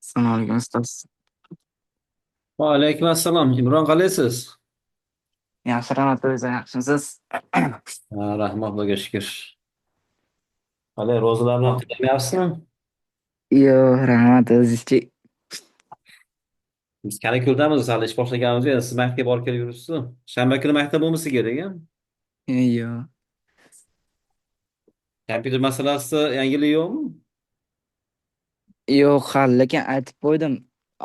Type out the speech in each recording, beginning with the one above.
Assalomu alaykum ustoz. Va alaykum assalom. Imron qalaysiz? Yaxshi, rahmat, o'zingiz yaxshimisiz? Rahmat Xudoga shukr. Qalay, ro'zalar bilan qilyapsizmi? Yo'q, rahmat, o'zizchi. Biz Karako'ldamiz, hali ish boshlaganmiz. Endi siz maktabga borib kelib yuribsiz. Shanba kuni maktab bo'lmasa kerak, a? Yo'q. Kompyuter masalasi yangilik yo'qmi? Yo'q, hali lekin aytib qo'ydim.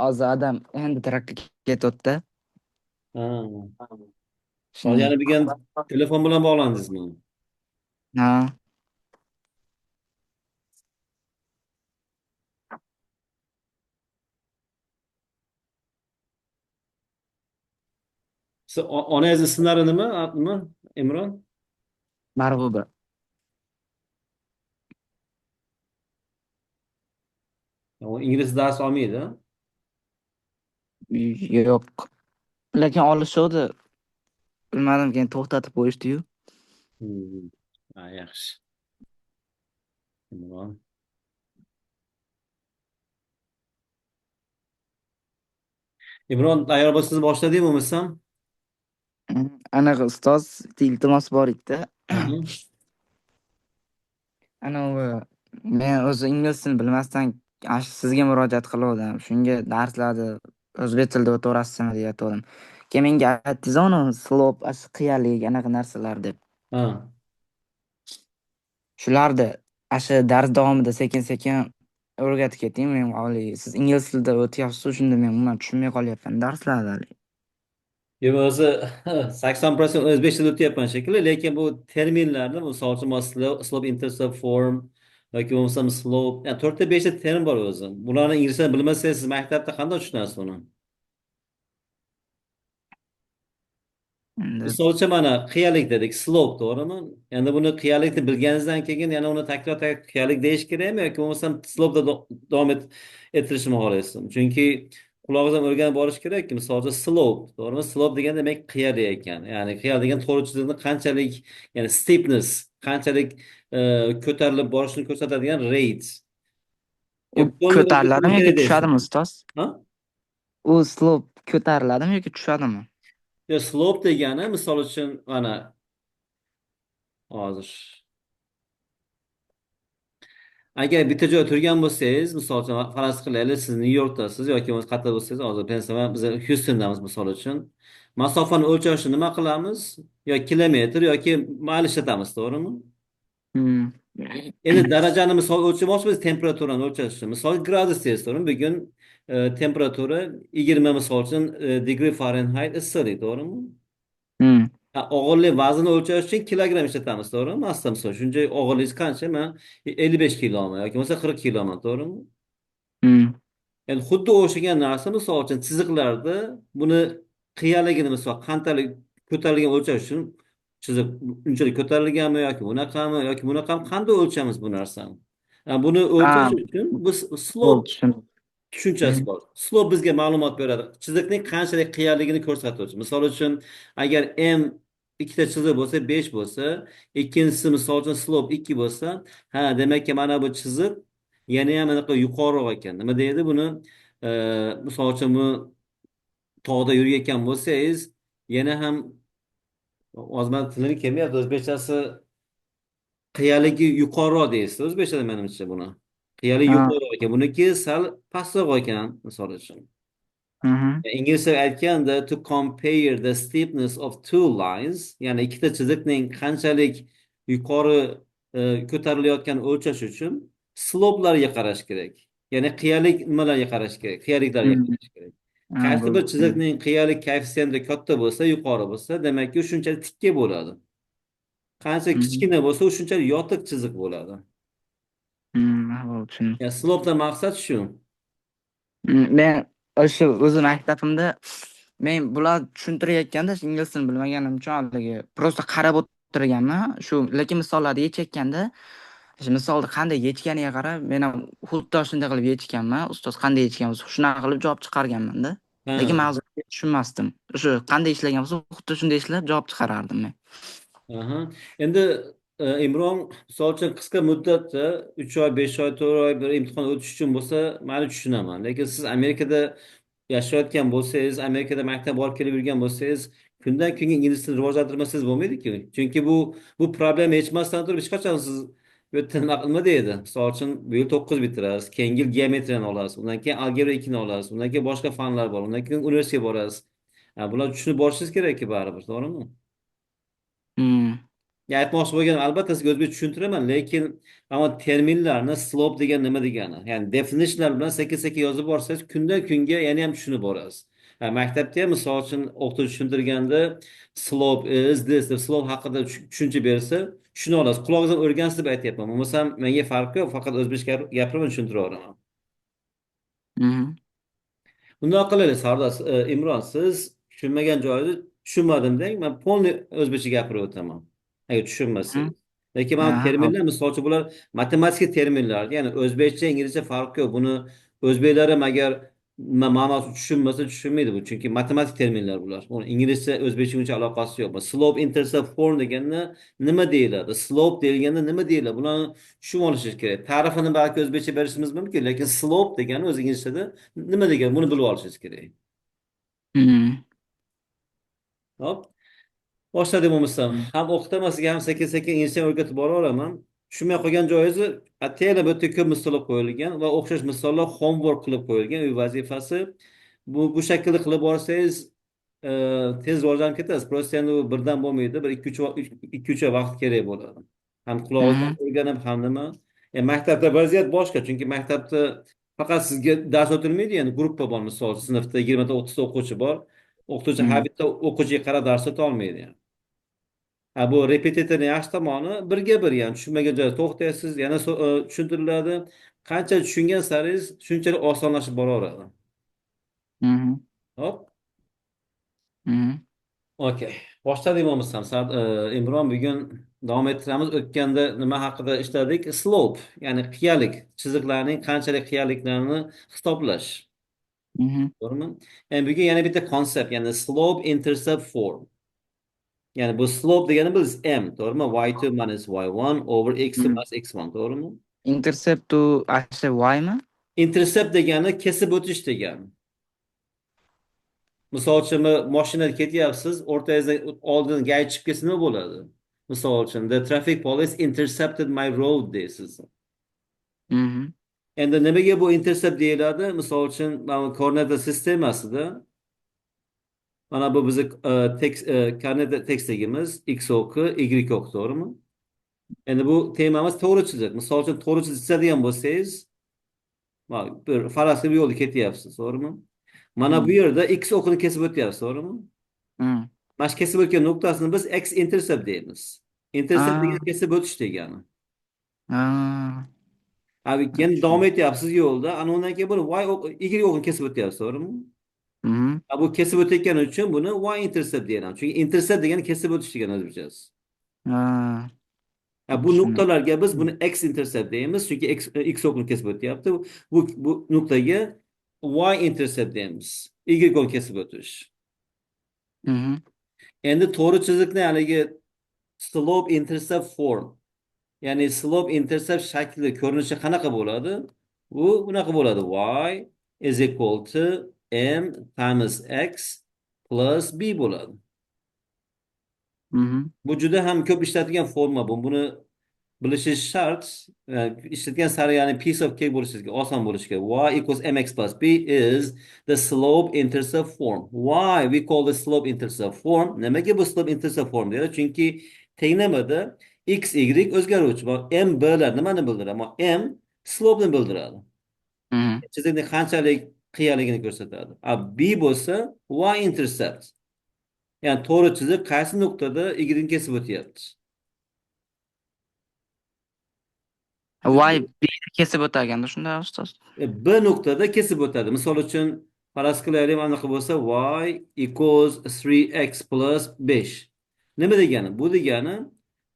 Hozir adam endi trakka ketyapti. Ha. Hozir Shuni. yana bugun telefon bilan bog'landingizmi? Ha, Siz onangiz ismlari nima? Imron? Marg'uba. U ingliz dars olmaydi, a? Yo'q. Lekin olishuvdi. Bilmadim, keyin to'xtatib qo'yishdi-yu. Hmm. Yaxshi. Imron. Imron, tayyor bo'lsangiz boshladik bo'lmasam? Anaqa ustoz, iltimos bor edi. Aha. Anavi men o'zi ingliz tilini bilmasdan sizga murojaat qilgandim. Shunga darslarni o'zbek tilida o'tirasanmi deyotgandim. Keyin menga aytdingiz uni slop, qiyalik anaqa narsalar deb. Ha. Shularni dars davomida sekin-sekin o'rgatib keting. Men oliy siz ingliz tilida o'tyapsiz, shunda men umuman tushunmay qolyapman darslarni. Yo'q, o'zi 80% o'zbek tilida o'tyapman shekilli, lekin bu terminlarni, misol uchun slope, intercept, form yoki bo'lmasam slope, yani 4 ta 5 ta termin bor o'zi. Bularni ingliz tilini bilmasangiz siz maktabda qanday tushunasiz uni? Endi Misol uchun mana qiyalik dedik, slope, to'g'rimi? Endi buni qiyalikni bilganingizdan keyin yana uni takror qiyalik deyish kerakmi yoki bo'lmasam slope'da davom ettirishni xohlaysizmi? Chunki qulog'ingizdan o'rganib borish kerakki, misol uchun slope, to'g'rimi? Slope degan demak qiyalik ekan. Ya'ni qiyalik degan to'g'ri chiziqni qanchalik, ya'ni steepness, qanchalik ko'tarilib borishini ko'rsatadigan rate. u Qo'lni o'rgatishni ko'tariladimi yoki kerak deysiz. tushadimi ustoz? Ha? U slop ko'tariladimi yoki tushadimi? Yo, slope degani misol uchun mana hozir agar bitta joyda turgan bo'lsangiz, misol uchun faraz qilaylik, siz Nyu-Yorkdasiz yoki bo'lmasa qayerda bo'lsangiz, hozir pensiyama biz Hyustondamiz misol uchun. Masofani o'lchashni nima qilamiz? Yo kilometr yoki mayl ishlatamiz, to'g'rimi? Hmm. Endi darajani misol o'lchamoqchimiz, temperaturani o'lchash uchun. Misol gradus deysiz, to'g'rimi? Bugun temperatura 20 misol uchun degree Fahrenheit issiqlik, to'g'rimi? Hmm. Og'irlik vaznni o'lchash uchun kilogramm ishlatamiz, to'g'rimi? Massa misol shuncha og'irligingiz qancha? Men 55 kilomi yoki bo'lmasa 40 kilomi, to'g'rimi? Hmm. Endi xuddi o'xshagan narsa misol uchun chiziqlarda buni qiyaligini misol qanchalik ko'tarilgan o'lchash uchun chiziq unchalik ko'tarilganmi yoki bunaqami qanday o'lchamiz bu narsani? Buni o'lchash Ha, uchun biz bo'ldi, slope tushundim. tushunchasi bor. Slope bizga ma'lumot beradi. Chiziqning qanchalik qiyaligini ko'rsatuvchi. Misol uchun agar m ikkita chiziq bo'lsa 5 bo'lsa, ikkinchisi misol uchun slope 2 bo'lsa, ha, demakki mana bu chiziq yana ham anaqa yuqoriroq ekan. Nima deydi buni? Misol uchun bu tog'da yurayotgan bo'lsangiz, yana ham ozman tilim kelmayapti o'zbekchasi, qiyaligi yuqoriroq deysiz o'zbekchada menimcha buni. Qiyaligi Ha. yuqoriroq ekan. Buniki sal pastroq ekan misol uchun. Mhm. İngilizce aytganda to compare the steepness of two lines, ya'ni ikkita chiziqning qanchalik yuqori ko'tarilayotgan o'lchash uchun slope'larga qarash kerak. Ya'ni qiyalik nimalarga qarash kerak? Qiyaliklarga Hmm. qarash kerak. Ha, Qaysi bir bo'ldi, tushundim. chiziqning qiyalik koeffitsiyenti katta bo'lsa, yuqori bo'lsa, demakki u shunchalik tikka bo'ladi. Qancha Mhm. kichkina bo'lsa, u shunchalik yotiq chiziq bo'ladi. Ha, bo'ldi, tushundim. Ya slope'dan maqsad shu. Men o'sha o'zi maktabimda men bular tushuntirayotganda ingliz tilini bilmaganim uchun haligi просто qarab o'tirganman. Lekin misollarni yechayotganda shu misolni qanday yechganiga qarab men ham xuddi shunday qilib yechganman. Ustoz qanday yechgan bo'lsa, shunaqa qilib javob chiqarganman-da. Lekin Ha. mavzuni tushunmasdim. O'sha qanday ishlagan bo'lsa, xuddi shunday ishlab javob chiqarardim men. Aha. Endi Imron, misol uchun qisqa muddatda 3 oy, 5 oy, 4 oy bir imtihon o'tish uchun bo'lsa, mayli tushunaman. Lekin siz Amerikada yashayotgan bo'lsangiz, Amerikada maktab borib kelib yurgan bo'lsangiz, kundan kunga ingliz tilini rivojlantirmasangiz bo'lmaydi-ku. Chunki bu problema yechmasdan turib hech qachon siz bu yerda nima qilma deydi. Misol uchun bu yil 9 bitirasiz, keyingi yil geometriyani olasiz, undan keyin algebra 2 ni olasiz, undan keyin boshqa fanlar bor, undan keyin universitetga borasiz. Bular tushunib borishingiz kerak-ku baribir, to'g'rimi? Hmm. Ya aytmoqchi bo'lganim albatta sizga o'zbek tushuntiraman, lekin ammo terminlarni slope degan nima degani, ya'ni definitionlar bilan sekin sekin yozib borsangiz kundan kunga yana ham tushunib borasiz. Maktabda ham misol uchun o'qituvchi tushuntirganda slope is this deb slope haqida tushuncha bersa tushuna olasiz. Qulog'ingizdan o'rgansiz deb aytyapman. Bo'lmasam menga farqi yo'q, faqat o'zbekcha gapiraman, tushuntiraman. Hmm. Bundoq qilaylik, Sardoz, Imron, siz tushunmagan joyni tushunmadim deng, men polniy o'zbekcha gapirib o'taman. Agar Hmm. tushunmasangiz. Lekin mana Aha, hop. terminlar, misol uchun bular matematik terminlar, ya'ni o'zbekcha, inglizcha farqi yo'q. Buni o'zbeklar ham agar ma'nosini tushunmasa tushunmaydi bu. Chunki matematik terminlar bular. Uni inglizcha, o'zbekcha uncha aloqasi yo'q. Slope, intercept, form deganda nima deyiladi? Slope deyilganda nima deyiladi? Bularni tushunib olishingiz kerak. Ta'rifini balki o'zbekcha berishimiz mumkin, lekin slope degani o'zi inglizchada nima degani buni bilib olishingiz kerak. Hmm. Hop. Boshladik bo'lmasam. Hmm. Ham o'qitaman sizga ham sekin sekin inglichcha o'rgatib boraveraman. Tushunmay qolgan joyingizni ataylab o'ta ko'p misollar qo'yilgan va o'xshash misollar homework qilib qo'yilgan uy vazifasi. Bu shaklda qilib borsangiz tez rivojlanib ketasiz. Просто endi u birdan bo'lmaydi. Bir ikki uch oy vaqt kerak bo'ladi. Ham qulog'ingizdan Hmm. o'rganib, ham nima. Maktabda vaziyat boshqa. Chunki maktabda faqat sizga dars o'tilmaydi, ya'ni gruppa bor, misol sinfda 20 ta 30 ta o'quvchi bor. O'qituvchi har Hmm. bitta o'quvchiga qarab dars o'ta olmaydi. Bu repetitorning yaxshi tomoni birga bir, ya'ni tushunmagan joyda to'xtaysiz, yana tushuntiriladi. Qancha tushungan saringiz shunchalik osonlashib boraveradi. Hmm. Hop. Hmm. Okey. Boshladik bo'lmasam. Imron, bugun davom ettiramiz. O'tganda nima haqida ishladik? Slope, ya'ni qiyalik, chiziqlarning qanchalik qiyaliklarni hisoblash. Hmm. To'g'rimi? Endi bugun yana bitta konsept, ya'ni slope intercept form. Ya'ni bu slope degani biz m, to'g'rimi? Y2 minus y1 over x2 Hmm. minus x1, to'g'rimi? Intercept to asli Y mi? Intercept degani kesib o'tish degani. Misol uchun mashinada ketyapsiz, o'rtangizda oldin gari chiqib ketsa nima bo'ladi? Misol uchun the traffic police intercepted my road deysiz. Hmm. Endi nimaga bu intercept deyiladi? Misol uchun mana koordinata sistemasida mana bu bizni tekst koordinata tekstligimiz x o'qi, y o'qi, to'g'rimi? Endi bu temamiz to'g'ri chiziq. Misol uchun to'g'ri chizadigan bo'lsangiz, bir farazli bir yo'lda ketyapsiz, to'g'rimi? Mana bu Hmm. yerda x o'qini kesib o'tyapsiz, to'g'rimi? Hmm. Mana shu kesib o'tgan nuqtasini biz x intercept deymiz. Intercept Ah. degani kesib o'tish degani. Ah. Abi keyin davom etyapsiz yo'lda, ana undan keyin buni y o'qini kesib o'tyapsiz, to'g'rimi? Hmm. Bu kesib o'tayotgani uchun buni y intercept deyiladi. Chunki intercept degani kesib o'tish degani o'zbekchasi. Ah. Bu Tushundim. nuqtalarga biz buni x intercept deymiz, chunki x o'qini kesib o'tyapti. Bu nuqtaga y intercept deymiz. Y o'qini kesib o'tish. Hmm. Endi to'g'ri chiziqni haligi slope intercept form, ya'ni slope intercept shakli, ko'rinishi qanaqa bo'ladi? Bu bunaqa bo'ladi. Y is equal to m times x plus b bo'ladi. Hmm. Bu juda ham ko'p ishlatilgan forma bu. Buni bilishingiz shart. Ishlatgan sari ya'ni piece of cake bo'lishiga oson bo'lishi kerak. Y equals mx plus b is the slope intercept form. Why we call the slope intercept form? Nimaga bu slope intercept form deyiladi? Chunki tenglamada x, y o'zgaruvchi. M, b'lar nimani bildiradi? Ammo m slope'ni bildiradi. Hmm. Chiziqning qanchalik qiyaligini ko'rsatadi. B bo'lsa y intercept. Ya'ni to'g'ri chiziq qaysi nuqtada y kesib o'tyapti. Y B'ni kesib o'taganda shunday ustoz. B nuqtada kesib o'tadi. Misol uchun faraz qilaylik, anaqa bo'lsa y equals 3x plus 5. Nima degani? Bu degani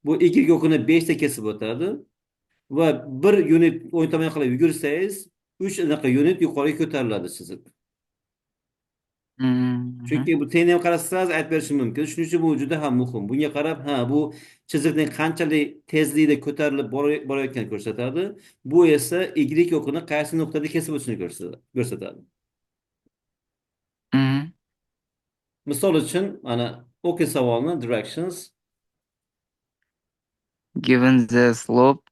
bu y o'qini 5 ta kesib o'tadi va bir unit o'ng tomonga qarab yugursangiz 3 anaqa unit yuqoriga ko'tariladi chiziq. Mhm. Chunki bu tengni ham qarassangiz aytib berishim mumkin. Shuning uchun bu juda ham muhim. Bunga qarab, ha, bu chiziqning qanchalik tezlikda ko'tarilib borayotganini ko'rsatadi. Bu esa y o'qini qaysi nuqtada kesib o'tishini ko'rsatadi. Mhm. Misol uchun, mana o'qi savolni directions. Given the slope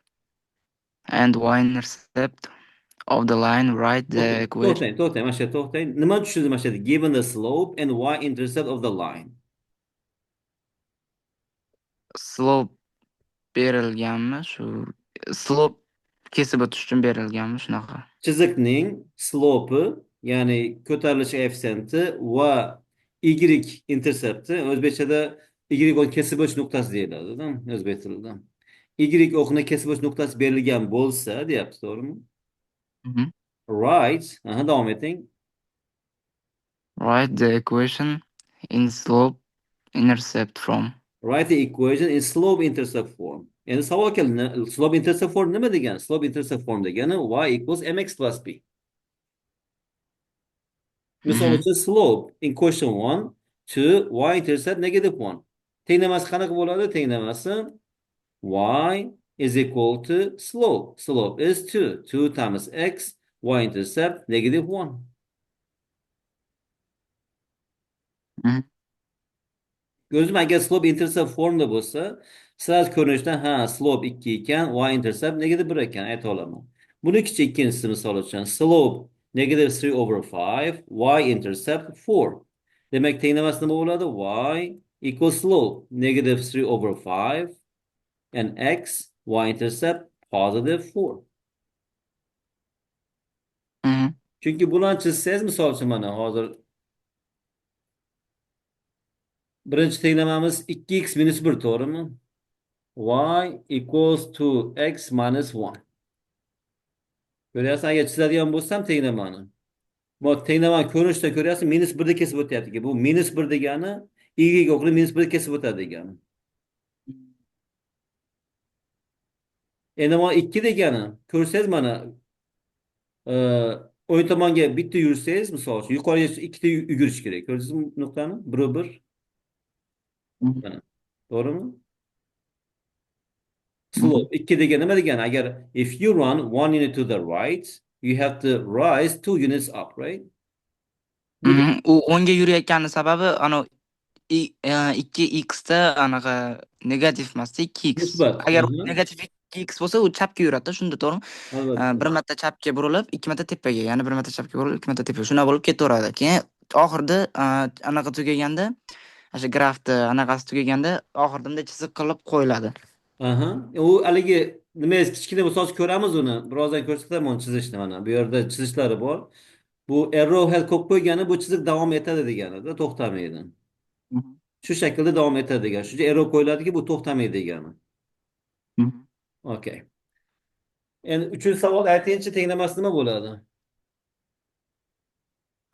and y-intercept of the line, write the To'xtang, equation. to'xtang, to'xtang, mana shu yerda to'xtang. Nima tushundim mana shu yerda? Given the slope and y-intercept of the line. Slope berilganmi? Shu slope kesib o'tish uchun berilganmi? Shunaqa. Chiziqning slope'i, ya'ni ko'tarilish koeffitsiyenti va y intercepti, o'zbekchada y o'qni kesib o'tish nuqtasi deyiladi, o'zbek tilida. Y o'qni kesib o'tish nuqtasi berilgan bo'lsa, deyapti, to'g'rimi? Mhm. Right. Aha, davom eting. Write the equation in slope intercept from. Write the equation in slope intercept form. Endi savol keldi. Slope intercept form nima degani? Slope intercept form degani y equals mx plus b. Misol Mhm. uchun slope in question 1 to y-intercept -1. Tenglamasi qanaqa bo'ladi? Tenglamasi y is equal to slope. Slope is 2. 2 times x, y-intercept -1. Mhm. Gözüm agar slope intercept formda bo'lsa, siraj ko'rinishdan ha, slope 2 ekan, y-intercept -1 ekan ayta olaman. Bunikicha ikkinchisi misol uchun slope -3/5, y-intercept 4. Demak, tenglamasi nima bo'ladi? Y equals slope -3/5 and x, y-intercept +4. Mhm. Chunki bularni chizsangiz, misol uchun mana hozir birinchi tenglamamiz 2x minus 1, to'g'rimi? Y equals to x minus 1. Ko'ryapsan, agar chizadigan bo'lsam tenglamani. Bu tenglamani ko'rinishda ko'ryapsan, -1 kesib o'tyapti. Bu -1 degani y o'qni -1 kesib o'tadi degani. Endi mana 2 degani, ko'rsangiz mana e, o'ng tomonga bitta yursangiz, misol uchun yuqoriga ikkita yugurish kerak. Ko'rdingizmi nuqtani? 1 1. Mhm. Mana. To'g'rimi? Mhm. Slope 2 degani nima degani? Agar if you run 1 unit to the right, you have to rise 2 units up, right? Bu Mhm. U o'ngga yurayotgani sababi anavi 2x da anaqa negativ emasda 2x. nisbat. Agar Aha, negativ 2x bo'lsa, u chapga yuradi, shunda to'g'rimi? albatta. Bir marta chapga burilib, ikki marta tepaga, yana bir marta chapga burilib, ikki marta tepaga. Shunday bo'lib ketaveradi. Keyin oxirida anaqa tugaganda, o'sha grafni anaqasi tugaganda, oxirida bunday chiziq qilib qo'yiladi. Aha. U haligi nima kichkina misol ko'ramiz uni. Birozdan ko'rsataman uni chizishni mana. Bu yerda chizishlari bor. Bu arrowhead qo'yib qo'ygani bu chiziq davom etadi deganida, to'xtamaydi. Mhm. Shu shaklda davom etadi degani. Shuncha arrow qo'yiladiki, bu to'xtamaydi degani. Mhm. Okay. Endi uchinchi savol aytingchi, tenglamasi nima bo'ladi?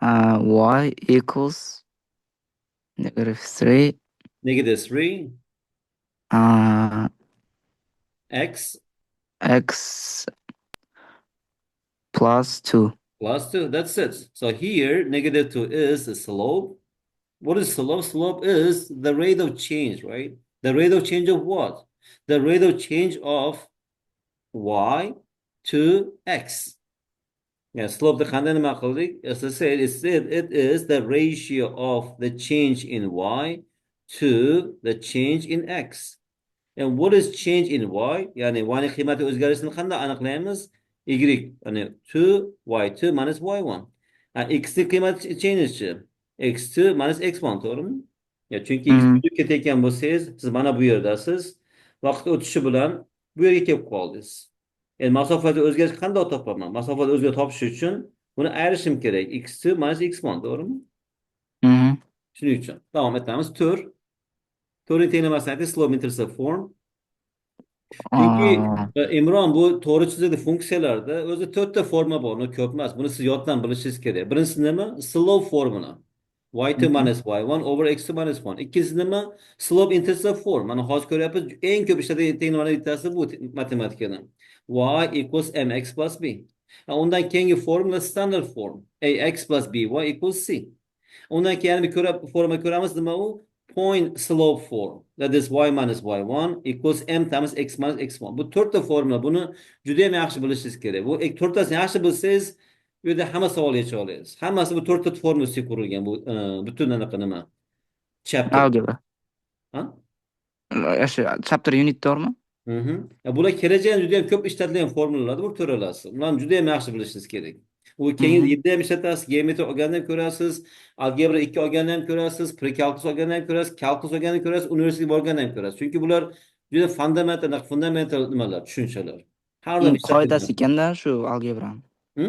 Y equals -3 -3 uh, x x plus 2. plus 2. That's it. So here, -2 is the slope. What is slope? Slope is the rate of change, right? The rate of change of what? The rate of change of y to x. Yeah, slope the qanday nima qildik? As I said, it is the ratio of the change in y to the change in x. And what is change in y? Ya'ni y ning qiymati o'zgarishini qanday aniqlaymiz? Y, ya'ni 2y2 minus y1. X ning qiymati changechi. X2 minus x1, to'g'rimi? Ya, chunki x Mhm. ketayotgan bo'lsangiz, siz mana bu yerdasiz. Vaqt o'tishi bilan bu yerga kelib qoldingiz. Endi masofada o'zgarish qanday topaman? Masofada o'zgarib topish uchun buni ayirishim kerak. X2 minus x1, to'g'rimi? Mhm. Shuning uchun davom etamiz. 4. 4 ning tenglamasini aytdik, slope intercept form. Chunki Uh, Imron, bu to'g'ri chizig'li funksiyalarda o'zi to'rtta forma bor, uni ko'p emas. Buni siz yoddan bilishingiz kerak. Birinchisi nima? Slope formula. Y2 mhm. minus y1 over x2 minus 1. Ikkinchisi nima? Slope intercept form. Mana hozir ko'ryapmiz, eng ko'p ishlatadigan tenglardan bittasi bu matematikada. Y equals mx plus b. Undan keyingi formula standard form. Ax plus by equals c. Undan keyin bir forma ko'ramiz, nima u? Point slope form. That is y minus y1 equals m times x minus x1. Bu to'rtta formula. Buni juda ham yaxshi bilishingiz kerak. Bu to'rttasini yaxshi bilsangiz, bu yerda hamma savol yecha olasiz. Hammasi bu to'rtta formula ustiga qurilgan bu butun anaqa nima? Chapter. Algebra. Ha? Shu chapter unit bormi? Mhm. Ya bular kelajagida juda ham ko'p ishlatilgan formulalardir, bu to'ralasi. Ularni juda ham yaxshi bilishingiz kerak. U keyin Mhm. yilda ham ishlatasiz, geometri olganda ham ko'rasiz, algebra 2 olganda ham ko'rasiz, prekalkulus olganda ham ko'rasiz, kalkulus olganda ham ko'rasiz, universitetga borganda ham ko'rasiz. Chunki bular juda fundamental nimalar, tushunchalar. Har doim Qoidasi ishlatilgan. ekanda shu algebrani. Hı?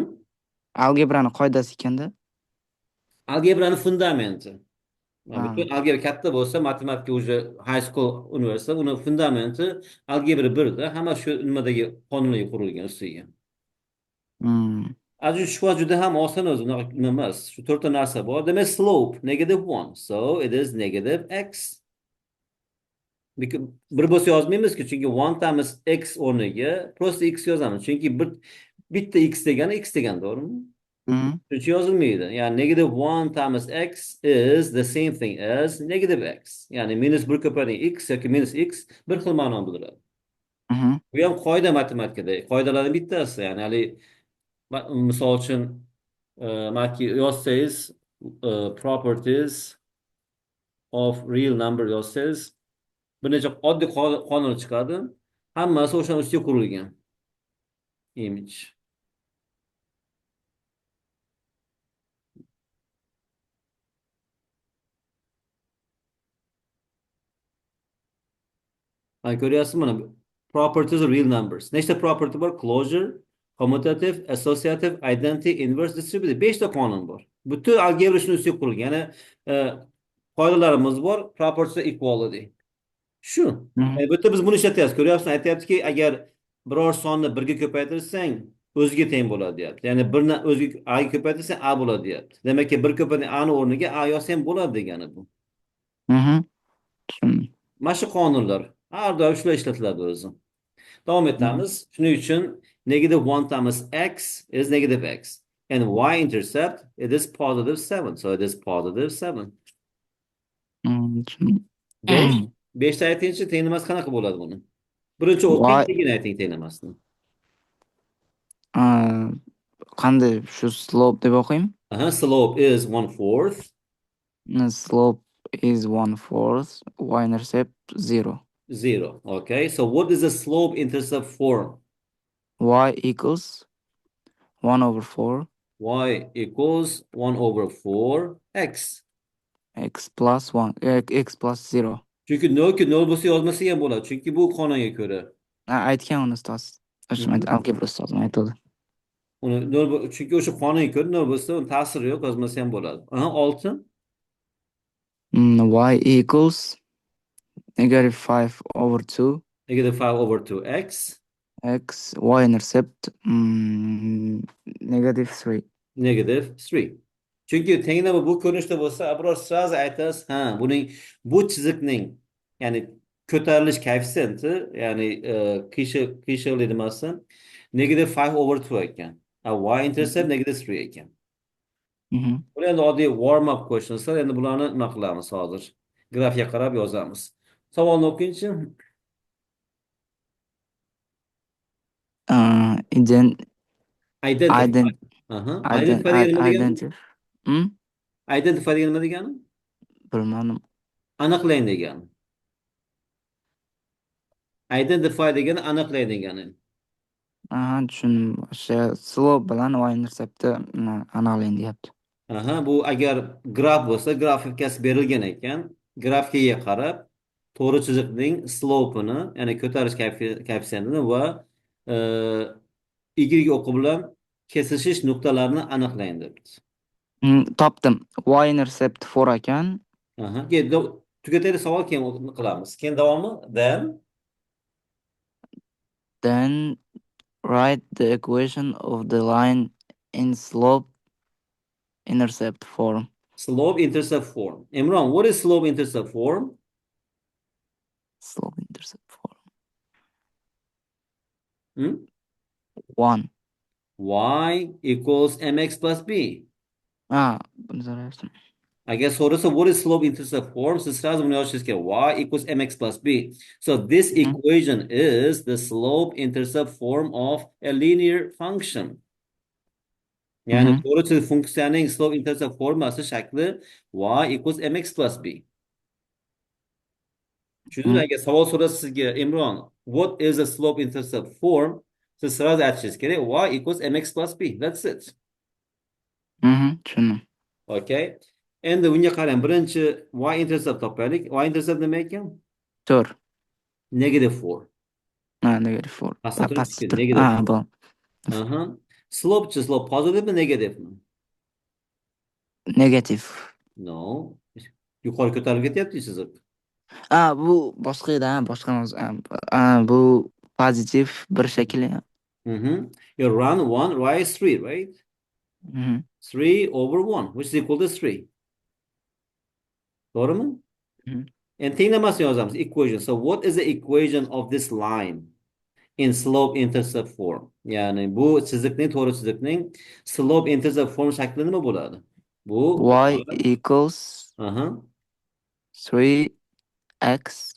Algebrani qoidasi ekanda. Algebrani fundamenti. Yani Ha. bütün algebra katta bo'lsa, matematika уже high school universitet, uni fundamenti algebra 1da, hamma shu nimadagi qonunlarga qurilgan ustiga. Hmm. Aziz shu juda ham oson o'zi, unaqa nima emas. Shu to'rtta narsa bor. Demak, slope -1. So it is negative x. Bir bo'lsa yozmaymiz-ku, chunki 1 times x o'rniga просто x yozamiz. Chunki bitta x degani x degani, to'g'rimi? Mhm. Shuncha yozilmaydi. Ya'ni -1 times x is the same thing as negative x. Ya'ni minus 1 ko'paring x yoki minus x bir xil ma'no bildiradi. Mhm. Bu ham qoida matematikada. Qoidalardan bittasi. Ya'ni hali misol uchun maki yozsangiz properties of real number yozsangiz bir necha oddiy qonun chiqadi. Hammasi o'shaning ustiga qurilgan. Image. Ha, ko'ryapsizmi mana properties of real numbers. Nechta property bor? Closure, commutative, associative, identity, inverse, distributive. 5 ta qonun bor. Butun algebra shuni ustiga qurilgan. Ya'ni e, qoidalarimiz bor. Properties of equality. Shu. Mhm. Bu yerda biz buni ishlatyapmiz. Ko'ryapsizmi? Aytyaptiki, agar biror sonni birga ko'paytirsang, o'ziga teng bo'ladi, deyapti. Ya'ni birni o'ziga a ga ko'paytirsang a bo'ladi, deyapti. Demakki, bir ko'paytirgan a ni o'rniga a yozsang bo'ladi degani bu. Mhm. Tushundim. Mana shu qonunlar har doim shular ishlatiladi o'zi. Davom Mhm. etamiz. Shuning uchun -1 times x is negative x. And y-intercept, it is +7. So it is +7. Tushundim. 5. 5'te aytingchi tenglaması qanaqa bo'ladi buni? Birinchi o'qing, Voy, keyin ayting tenglamasini. qanday shu slope deb o'qiymi? Aha, slope is 1/4. Slope is 1/4, y-intercept 0. 0. Okay, so what is the slope-intercept form? Y equals 1/4 Y equals 1/4 x. x plus 1, x plus 0. Çünkü 0 bo'lsa yozmasa ham bo'ladi. Chunki bu qonunga ko'ra. Aytgan uni ustoz. Hı O'sha hı. algebra ustozim aytdi. Uni chunki o'sha qonunga ko'ra 0 bo'lsa uni ta'siri yo'q, yozmasa ham bo'ladi. Aha, 6. Y equals -5/2 -5/2x. x, y-intercept -3. -3. Chunki tenglama bu ko'rinishda bo'lsa, biror sразу aytasiz, ha, buning bu chiziqning, ya'ni ko'tarilish koeffitsiyenti, ya'ni qiyshiqlik nimasi -5/2 ekan. Y-intercept -3 ekan. Mhm. Bular endi oddiy warm up questionslar. Endi bularni nima qilamiz hozir? Grafga qarab yozamiz. Savolni o'qingchi. Ident, Identify. ident, Aha. Identify degani nima degani? identity. Hmm? Identify degani nima degani? Bilmadim. Aniqlang degani. Identify degani aniqlang degani. Aha, tushundim. O'sha slope bilan y-interceptni aniqlang deyapti. Aha, bu agar graf bo'lsa, grafikasi berilgan ekan, grafikaga qarab to'g'ri chiziqning slope'ini, ya'ni ko'tarish koeffitsiyentini va e, y o'qi bilan kesishish nuqtalarini aniqlang debdi. Topdim. Y-intercept 4 ekan. Aha. Tugataylik, savol keyin qilamiz. Keyin davomi? Then write the equation of the line in slope intercept form. Slope intercept form. Imran, what is slope intercept form? Slope intercept form. Hmm? 1. Y equals mx plus b. Buni so'rayaptim. Agar so'rasa what is slope intercept form, siz sразу buni yozishingiz kerak. Y equals mx plus b. So this Mhm. equation is the slope intercept form of a linear function. Ya'ni Mhm. to'g'ri funksiyaning slope intercept formasi shakli y equals mx plus b. Tushundingmi? Mhm. Agar savol so'rasa sizga Imron, what is a slope intercept form? Siz sразу aytishingiz kerak y equals mx plus b. That's it. Mhm. Tushundim. Okay. Endi bunga qarang. Birinchi y intercept topaylik. Y intercept nima ekan? To'g'ri. Negative 4. Ha, negative 4. Pastda turibdi-ku, Pastda. negative Ha, 4. bu. Aha. Slope-chi, slope pozitivmi, negativmi? Negative. No. Yuqori ko'tarilib ketyapti chiziq. Ha, bu boshqa edi, ha, boshqa mavzu. Ha, bu pozitiv bir shakl. Mhm. You run 1, rise 3, right? Mhm. 3 over 1, which is equal to 3. To'g'rimi? Mhm. Endi tenglamasini yozamiz. Equation. So what is the equation of this line in slope intercept form? Ya'ni bu chiziqning, to'g'ri chiziqning slope intercept form shakli nima bo'ladi? Bu Y equals aha, 3x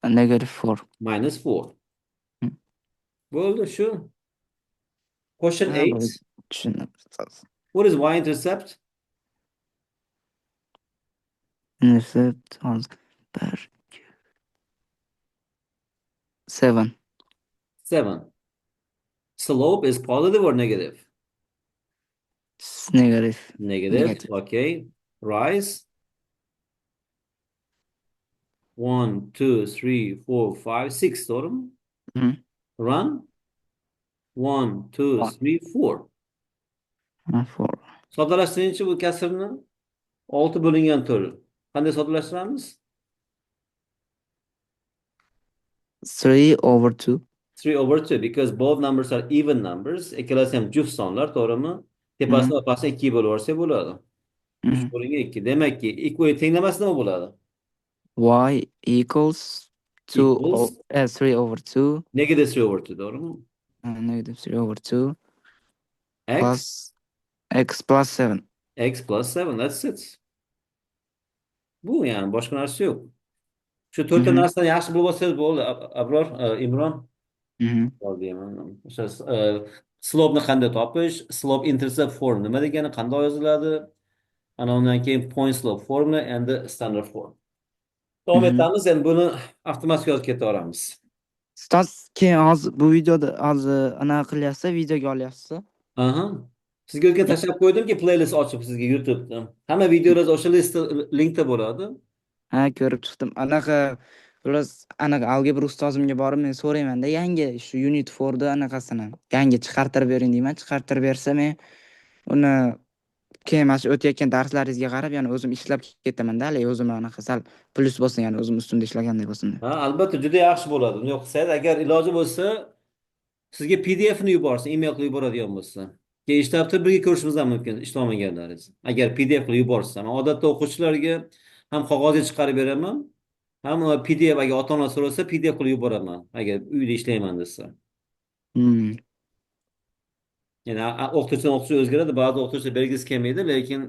negative 4. minus 4. Bo'ldi shu. Question Ha, bu 8. tushundim. What is y-intercept? Intercept hozir 7. 7. Slope is positive or negative? Negative. Negative. Negative. Okay. Rise. 1, 2, 3, 4, 5, 6. Doğru mu? Mhm. Run. 1, 2, 1. 3, 4. 4. Soddalashtirinchi bu kasrni 6 bo'lingan turi. Qanday soddalashtiramiz? 3 over 2. 3 over 2 because both numbers are even numbers. Ikkalasi ham juft sonlar, to'g'rimi? Tepasini Mhm. orqasini 2 bo'lib yuborsak bo'ladi. 3 Mhm. bo'lingan 2. Demakki, tenglamasi nima bo'ladi? Y equals Equals 3 over 2. negative 3 over 2, to'g'rimi? Negative 3 over 2 X, plus x plus 7. x plus 7. That's it. Bu yani boshqa narsa yo'q. Shu to'rtta Mhm. narsani yaxshi bilib olsangiz bo'ldi, Abror, Imron. Mhm. Bor deyman. O'sha slopni qanday topish, slope intercept form nima degani, qanday yoziladi? Ana undan keyin point slope formula and the standard form. Davom Mhm. etamiz, endi buni avtomatik yozib ketaveramiz. Ustoz, keyin hozir bu videoda hozir anaqa qilyapsiz, videoga olyapsiz. Aha. Sizga o'tgan tashlab qo'ydimki, playlist ochib sizga YouTube'da. Hamma videolar o'sha linkda bo'ladi. Ha, ko'rib chiqdim. Anaqa biroz anaqa algebra ustozimga borib men so'rayman-da, yangi shu Unit 4 da anaqasini yangi chiqartirib bering deyman. Chiqartirib bersa men uni keyin mana shu o'tayotgan darslaringizga qarab yana o'zim ishlab ketaman-da, hali o'zim anaqa sal plyus bo'lsin, yana o'zim ustimda ishlagandek bo'lsin deb. Ha, albatta juda yaxshi bo'ladi. Bunday qilsangiz, agar iloji bo'lsa, sizga PDFni yuborsin, email qilib yuboradigan bo'lsa. Keyin ishlatib birga ko'rishimiz ham mumkin, ishlamaganlaringiz. Agar PDF qilib yuborsa, men odatda o'quvchilarga ham qog'ozga chiqarib beraman, ham PDF agar ota-ona so'rasa PDF qilib yuboraman, agar uyda ishlayman desa. Hmm. Ya'ni o'qituvchidan o'qituvchi o'zgaradi, ba'zi o'qituvchilar bergisi kelmaydi, lekin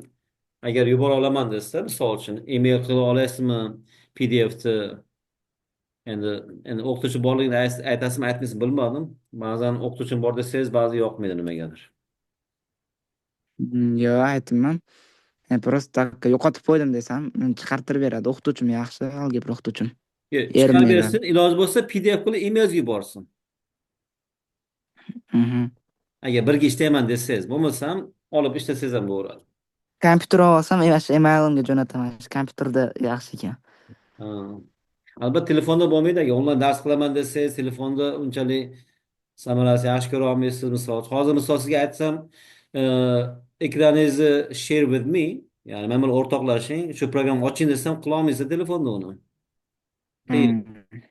agar yubora olaman desa, misol uchun email qilib olasizmi PDFni. Endi o'qituvchi borligini aytasizmi, aytmaysizmi bilmadim. Ba'zan o'qituvchim bor desangiz, ba'zi yoqmaydi nimagadir. Yo'q, aytmayman. Просто так yo'qotib qo'ydim desam, chiqartirib beradi. O'qituvchim yaxshi, algebra o'qituvchim. Chiqarib Erinmaydi. bersin, iloji bo'lsa PDF qilib emailga yuborsin. Mhm. Agar birga ishlayman desangiz, bo'lmasam olib ishlasangiz ham bo'laveradi. Kompyuter olsam, emailimga jo'nataman. Kompyuterda yaxshi ekan. Ha. Albatta telefonda bo'lmaydi. Agar onlayn dars qilaman desangiz, telefonda unchalik samarasi yaxshi ko'ra olmaysiz. Misol, hozir misol sizga aytsam, e, ekraningizni share with me, ya'ni men bilan o'rtoqlashing, shu programmani oching desam, qila olmaysiz telefonda uni. Qiyin. Hmm.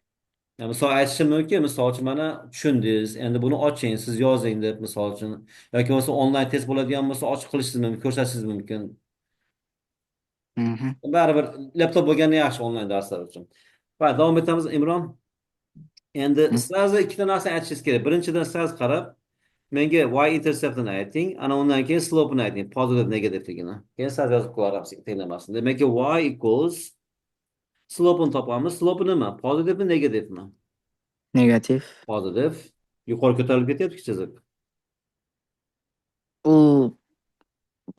Yani misol aytishim mumkin, misol uchun mana tushundingiz, endi buni oching, siz yozing deb, misol uchun. Yoki bo'lmasa onlayn test bo'ladigan bo'lsa, ochiq qilishingiz mumkin, ko'rsatishingiz mumkin. Mhm. Baribir laptop bo'lgani yaxshi onlayn darslar uchun. Va davom etamiz Imron. Endi Mhm. sizlar ikkita narsa aytishingiz kerak. Birinchidan siz qarab, menga y-interceptini ayting, ana undan keyin slope'ni ayting, positive negativligini. Keyin siz yozib qo'yaramiz, qiynalmasin. Demak, y equals slope'ni topamiz. Slope nima? Pozitivmi, negativmi? Negativ. Positive. Yuqori ko'tarilib ketyapti chiziq. U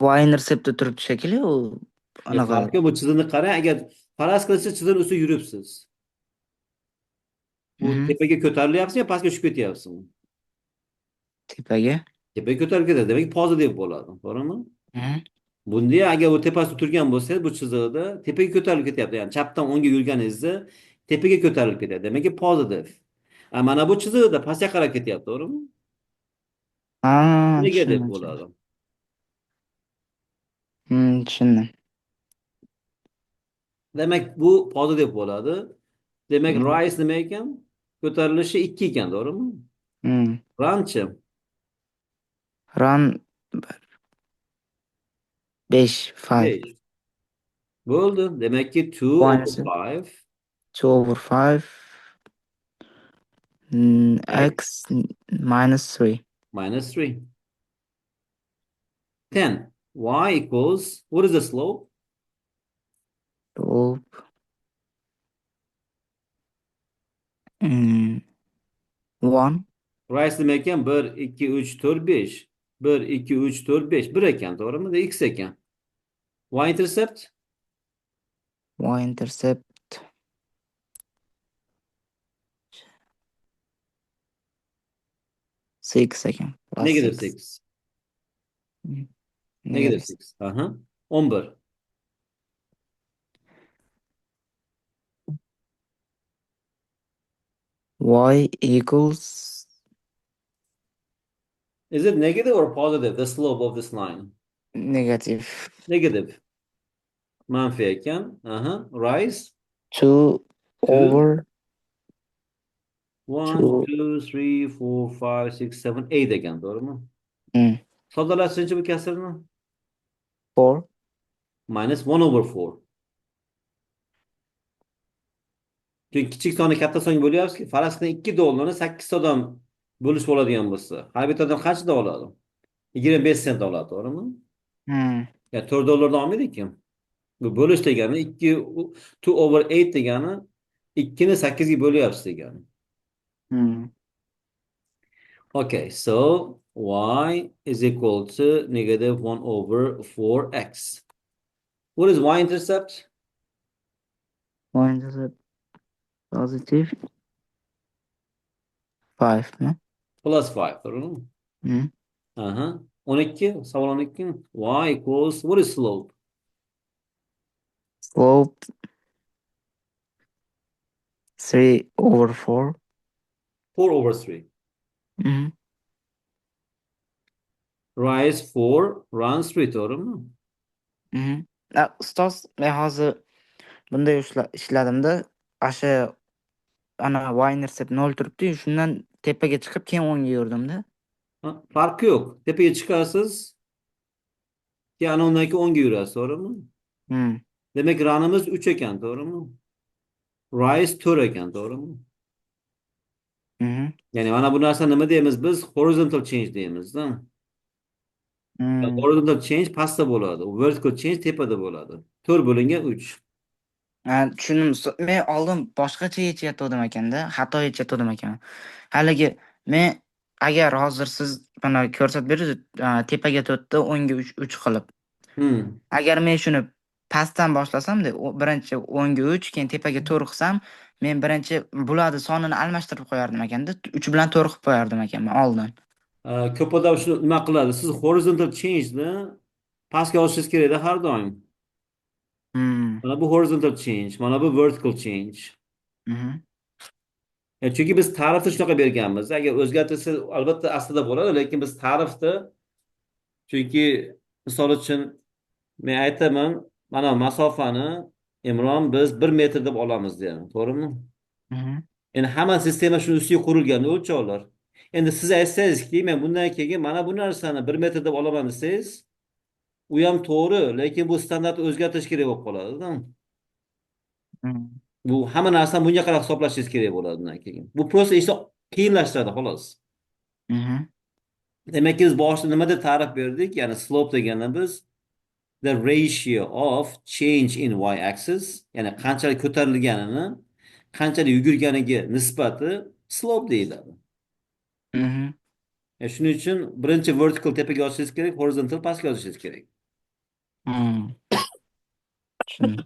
y-interceptda turibdi shekilli, u anaqa Farqi bu chiziqni qarang, agar faraz qilishsa chiziqni ustida yuribsiz. Bu mhm, tepaga ko'tarilyapsizmi yo pastga tushib ketyapsizmi? tepaga. Tepaga ko'tarilib ketadi. Demak, pozitiv bo'ladi. To'g'rimi? Mhm. Bunda agar u tepasida turgan bo'lsangiz, bu chiziqda tepaga ko'tarilib ketyapti. Ya'ni chapdan o'ngga yurganingizda tepaga ko'tarilib ketadi. Demak, pozitiv. Mana bu chiziqda pastga qarab ketyapti, to'g'rimi? Ha, Negativ tushundim, tushundim. bo'ladi. Tushundim. Demak, bu pozitiv bo'ladi. Demak, Mhm. rise nima ekan? Ko'tarilishi 2 ekan, to'g'rimi? Mhm. Runchi Run 5, 5. 5. Bo'ldi. Demakki 2 over Y-intercept 5 2 over 5. x X minus 3. minus 3. 10. Y equals, what is the slope? So, 1. Rise nima ekan? 1, 2, 3, 4, 5. 1, 2, 3, 4, 5. 1 ekan, to'g'rimi? De x ekan. Y intercept Y-intercept 6 ekan. Plus negative 6. 6. Negative Negative. 6. Aha. 11. Y equals Is it negative or positive, the slope of this line? negative. Negative. Manfi ekan. Aha. Rise 2 2. over 1, 2. 2, 3, 4, 5, 6, 7, 8 ekan, to'g'rimi? Mm, Soddalashtirishchi bu kasrni. 4. Minus 1 over 4. Chunki kichik sonni katta songa bo'lyapsizki, faraz qiling 2 dollarni 8 tadan bo'lish bo'ladigan bo'lsa, har bitta odam qanchadan oladi? 25 sent oladi, to'g'rimi? Mm, Ya 4 dollardan olmaydi-ku. Bu bo'lish degani 2 over 8 degani 2 ni 8 ga bo'lyapsiz degani. mm. Okay, so y is equal to negative 1 over 4x. What is y-intercept? Y-intercept positive 5, no? Plus 5, to'g'rimi? Mm. Aha. 12, savol 12. Y equals, what is slope? Slope 3 over 4. 4 over 3. Mm. Rise 4, runs 3, to'g'rimi? Mm. Ustoz, men hozir bunday ishladimda, asha ana Y-intercept 0 turibdi, shundan tepaga chiqib keyin o'ngga yurdimda. Farqi yo'q. Tepaga chiqasiz, keyin undan keyin o'ngga yurasiz, to'g'rimi? Mm. Demak, runimiz 3 ekan, to'g'rimi? Rise 4 ekan, to'g'rimi? Mhm. Ya'ni mana bu narsa nima deymiz biz? Horizontal change deymizda. Mm. Horizontal change pastda bo'ladi. Vertical change tepada bo'ladi. 4 bo'lingan 3. Tushundim. Men oldin boshqacha yechayotgandim ekanda, xato yechayotgandim ekan. Haligi men agar hozir siz mana ko'rsatib berasiz, tepaga 4 ta, o'ngga 3 qilib. Hmm. Agar men shuni pastdan boshlasamda, birinchi o'ngga 3, keyin tepaga 4 qilsam, men birinchi bularni sonini almashtirib qo'yardim ekanda. 3 bilan 4 qilib qo'yardim ekan men oldin. Ko'p odam shuni nima qiladi? Siz horizontal change'ni pastga olishingiz kerakda har doim. Hmm. Mana bu horizontal change, mana bu vertical change. Mhm. Chunki biz ta'rifda shunaqa berganmiz. Agar o'zgartirsa, albatta aslida bo'ladi, lekin biz ta'rifda, chunki misol uchun men aytaman, mana masofani Imron biz 1 metr deb olamiz deyman, to'g'rimi? Mhm. Endi hamma sistema shuni ustiga qurilgan o'lchovlar. Endi siz aytsangizki, men bundan keyin mana bu narsani 1 metr deb olaman desangiz, u ham to'g'ri, lekin bu standartni o'zgartirish kerak bo'lib qoladi-da. Mhm. Bu hamma narsani bunga qarab hisoblashingiz kerak bo'ladi bundan keyin. Bu prosta ishni qiyinlashtiradi, xolos. Mhm. Demek ki biz boshida nimada ta'rif berdik? Ya'ni slope deganda biz the ratio of change in y-axis, ya'ni qanchalik ko'tarilganini, qanchalik yugurganiga nisbati slope deyiladi. Mhm. Shuning uchun birinchi vertical tepaga yozishingiz kerak, horizontal pastga yozishingiz kerak. Hmm. Tushundim.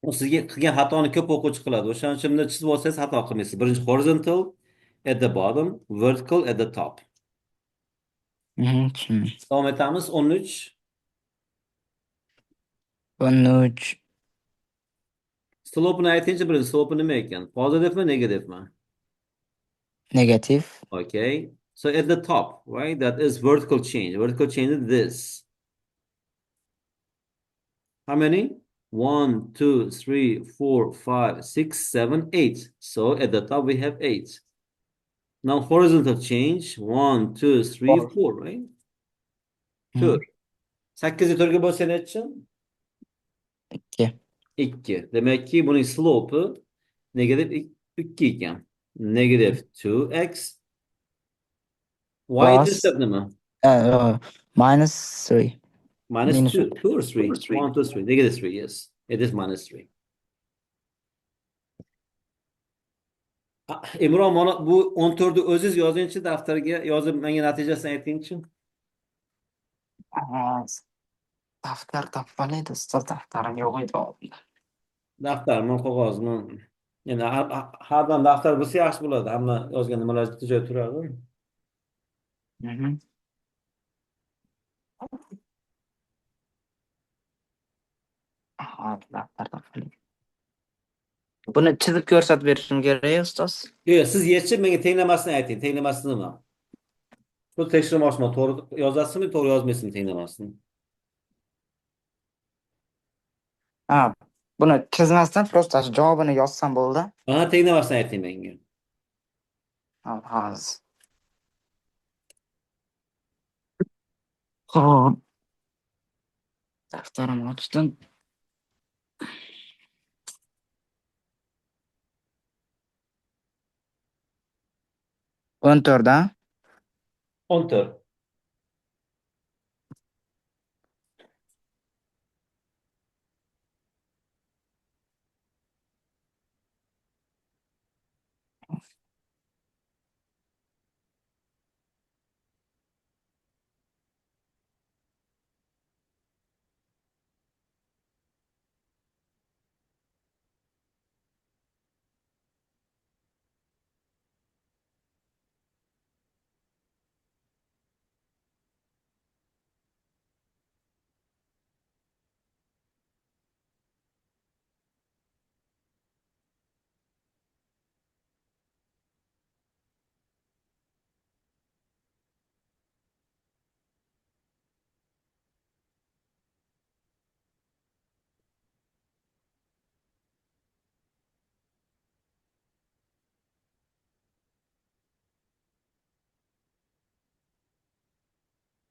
U sizga qilgan xatoni ko'p o'quvchi qiladi. O'shaning uchun bunday chizib olsangiz xato qilmaysiz. Birinchi horizontal at the bottom, vertical at the top. Mhm, tushundim. Davom etamiz. 13. 13 Slope'ni aytingchi birinchi. Slope nima ekan? Pozitivmi, negativmi? negative. Okay. So at the top, right? That is vertical change. Vertical change is this. How many? One, two, three, four, five, six, seven, eight. So at the top we have eight. Now horizontal change. One, two, three, 4. four, right? Two. Mhm. 8'i 4'ga bo'lsa nechi? 2 2. Demek ki bunun slope'u negatif 2 ekan. Negative 2x. Y plus intercept nima? minus 3. Minus Minus 2. 2 or 2 3? or 3. 1, 2, 3. Negative 3, yes. It is minus 3. Imron mana bu 14'ü o'ziz yozingchi daftarga yozib menga natijasini aytingchi. Daftar topgan edi, ustoz daftarim yo'q edi oldimda. Daftarmi, qog'ozmi? Yana hardan daftar bo'lsa yaxshi bo'ladi. Hamma yozgan nimalar bitta joyda turadi. Mhm. Daftar topgan. Buni chizib ko'rsatib berishim kerak, ustoz. Yo'q, siz yechib menga tenglamasini ayting. Tenglamasini nima? Bu tekshirmoqchiman. To'g'ri yozasizmi, to'g'ri yozmaysizmi tenglamasini? Ha, buni chizmasdan просто javobini yozsam bo'ldi. Aha, tenglamasini ayting menga. Hozir. Xo'p, daftarimni ochdim. 14 da. 14.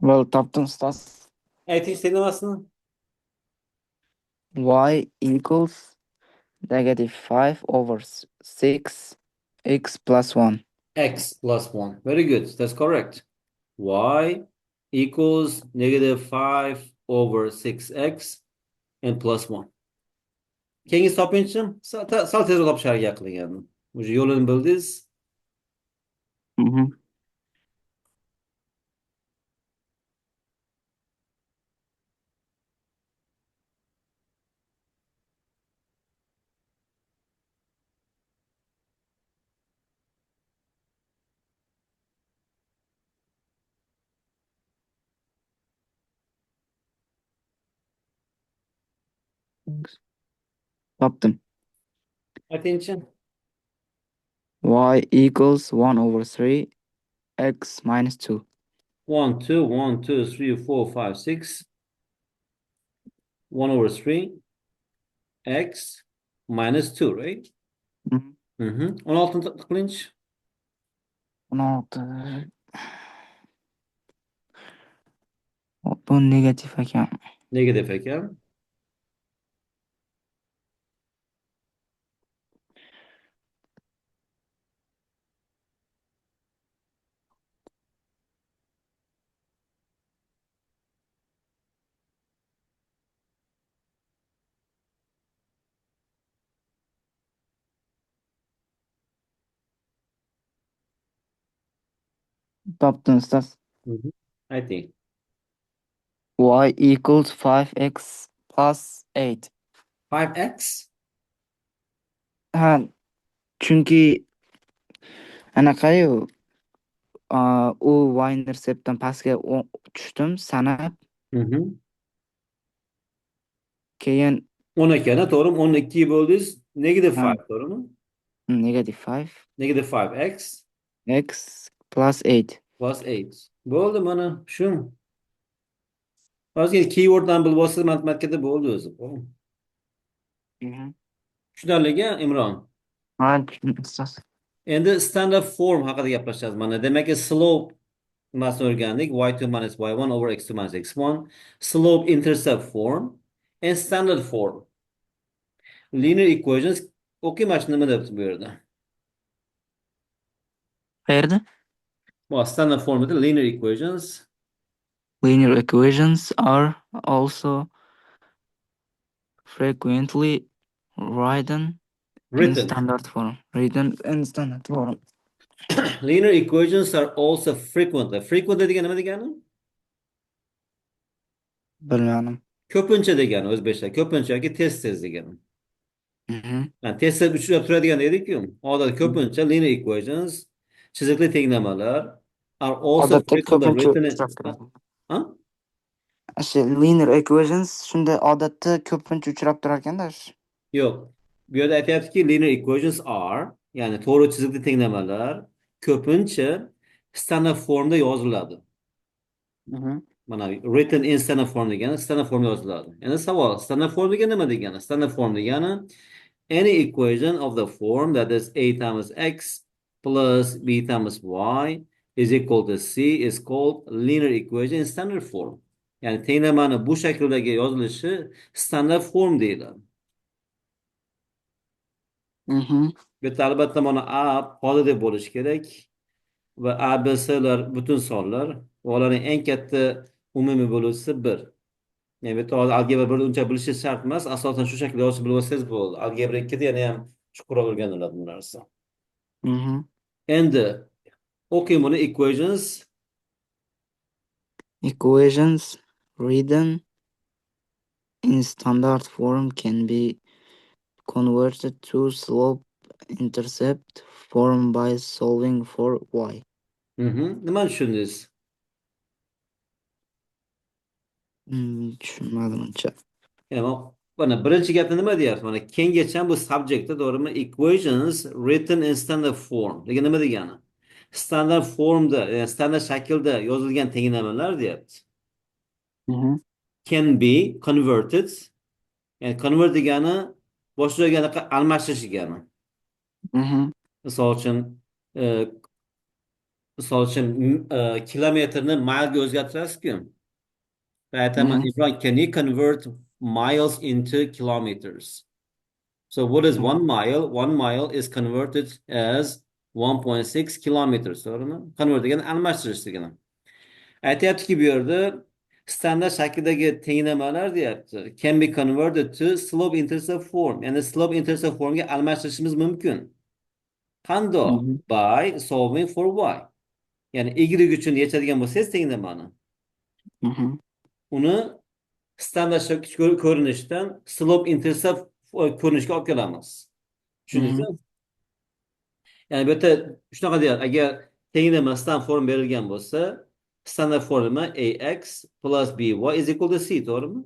Bo'ldi, topdim, ustoz. Ayting tenglamasini. Y equals negative 5 over 6 x plus 1. X plus 1. Very good. That's correct. Y equals negative 5 over 6x and plus 1. Keyingi topinchi sal tezroq topishga harakat qiling endi. O'sha yo'lini bildingiz. Mhm. Topdim. Aytingchi. Y equals 1 over 3 x minus 2. 1, 2, 1, 2, 3, 4, 5, 6. 1 over 3 x minus 2, right? Mhm. 16 qilinch. 16. Bu negatif ekan. Negatif ekan. Topdim ustoz. Mhm. Ayting. Y equals 5x plus 8. 5x. Ha, chunki anaqayu u y-interceptdan pastga tushdim sanab, Mhm. keyin 10 ekana, to'g'rimi? 10 ni 2 bo'ldingiz. Negative ha, 5, to'g'rimi? negative 5 Negative 5x x plus 8. plus 8. Bo'ldi, mana shu. Hozir keyworddan bilib olsangiz matematikada bo'ldi o'zi. Mhm. Tushunarligi, Imron. Ha, tushundim ustoz. Endi standard form haqida gaplashamiz mana. Demakki, slope nimasini o'rgandik. Y2 minus y1 over x2 minus x1. Slope intercept form and standard form. Linear equations. Okey, mana shu nima debdi bu yerda? Qayerda? Bu standard formda linear equations Linear equations are also frequently written in written. standard form. Written in standard form. Linear equations are also frequently. Frequently degani nima degani? Bilmadim. Ko'pincha degani o'zbekcha. Ko'pincha yoki tez-tez degani. Mhm. Yani tez-tez uchrab turadigan dedik-ku. Odatda ko'pincha linear equations, chiziqli tenglamalar are also Odatda frequently ko'pincha written in. uchrab turadi. Ha? Shu linear equations shunda odatda ko'pincha uchrab turar ekanda. Yo'q. Bu yerda aytyaptiki linear equations are, ya'ni to'g'ri chiziqli tenglamalar ko'pincha standard formda yoziladi. Mhm. Mana written in standard form degani standard form yoziladi. Endi savol, standard form degani nima degani? Standard form degani any equation of the form that is a times x plus b times y is equal to c is called linear equation in standard form. Yani tenglamani bu shakldagi yozilishi standard form deyiladi. Mhm. Bu yerda albatta mana a positive bo'lishi kerak va a, b, s'lar butun sonlar va ularning eng katta umumiy bo'luvchisi 1. Yani bu yerda hozir algebra 1 uncha bilishingiz shart emas. Asosan shu shaklda yozishni bilib olsangiz bo'ldi. Algebra 2da yana ham chuqurroq o'rganiladi bu narsa. Mhm. Endi o'qing buni equations. Equations written in standard form can be converted to slope-intercept form by solving for y. Nima tushundingiz? Tushunmadim uncha. Yani bana birinchi gapda nima deyapti? Mana kengacham bu subjectda, to'g'rimi? Equations written in standard form. Degani nima degani? Standart formda, yani standart shaklda yozilgan tenglamalar deyapti. Mhm. Can be converted. Yani convert degani boshqa joyga almashish degani. Mhm. Misol uchun e, kilometrni maylga o'zgartirasiz-ku. Aytaman, Mhm. Ibrohim, can you convert miles into kilometers? So what is Mhm. 1 mile? 1 mile is converted as 1.6 kilometers. To'g'rimi? Convert degani almashtirish degani. Aytyaptiki bu yerda standart shakldagi tenglamalar deyapti. Can be converted to slope intercept form. Ya'ni slope intercept formga almashtirishimiz mumkin. Qandoq? Mhm. By solving for y. Ya'ni y uchun yechadigan bo'lsangiz tenglamani. Mhm. Uni standart ko'rinishdan slope intercept ko'rinishga olib kelamiz. Mhm. Tushundingizmi? Yani bu yerda shunaqa deyapti. Agar tenglamasdan form berilgan bo'lsa, standart forma ax plus by is equal to c, to'g'rimi?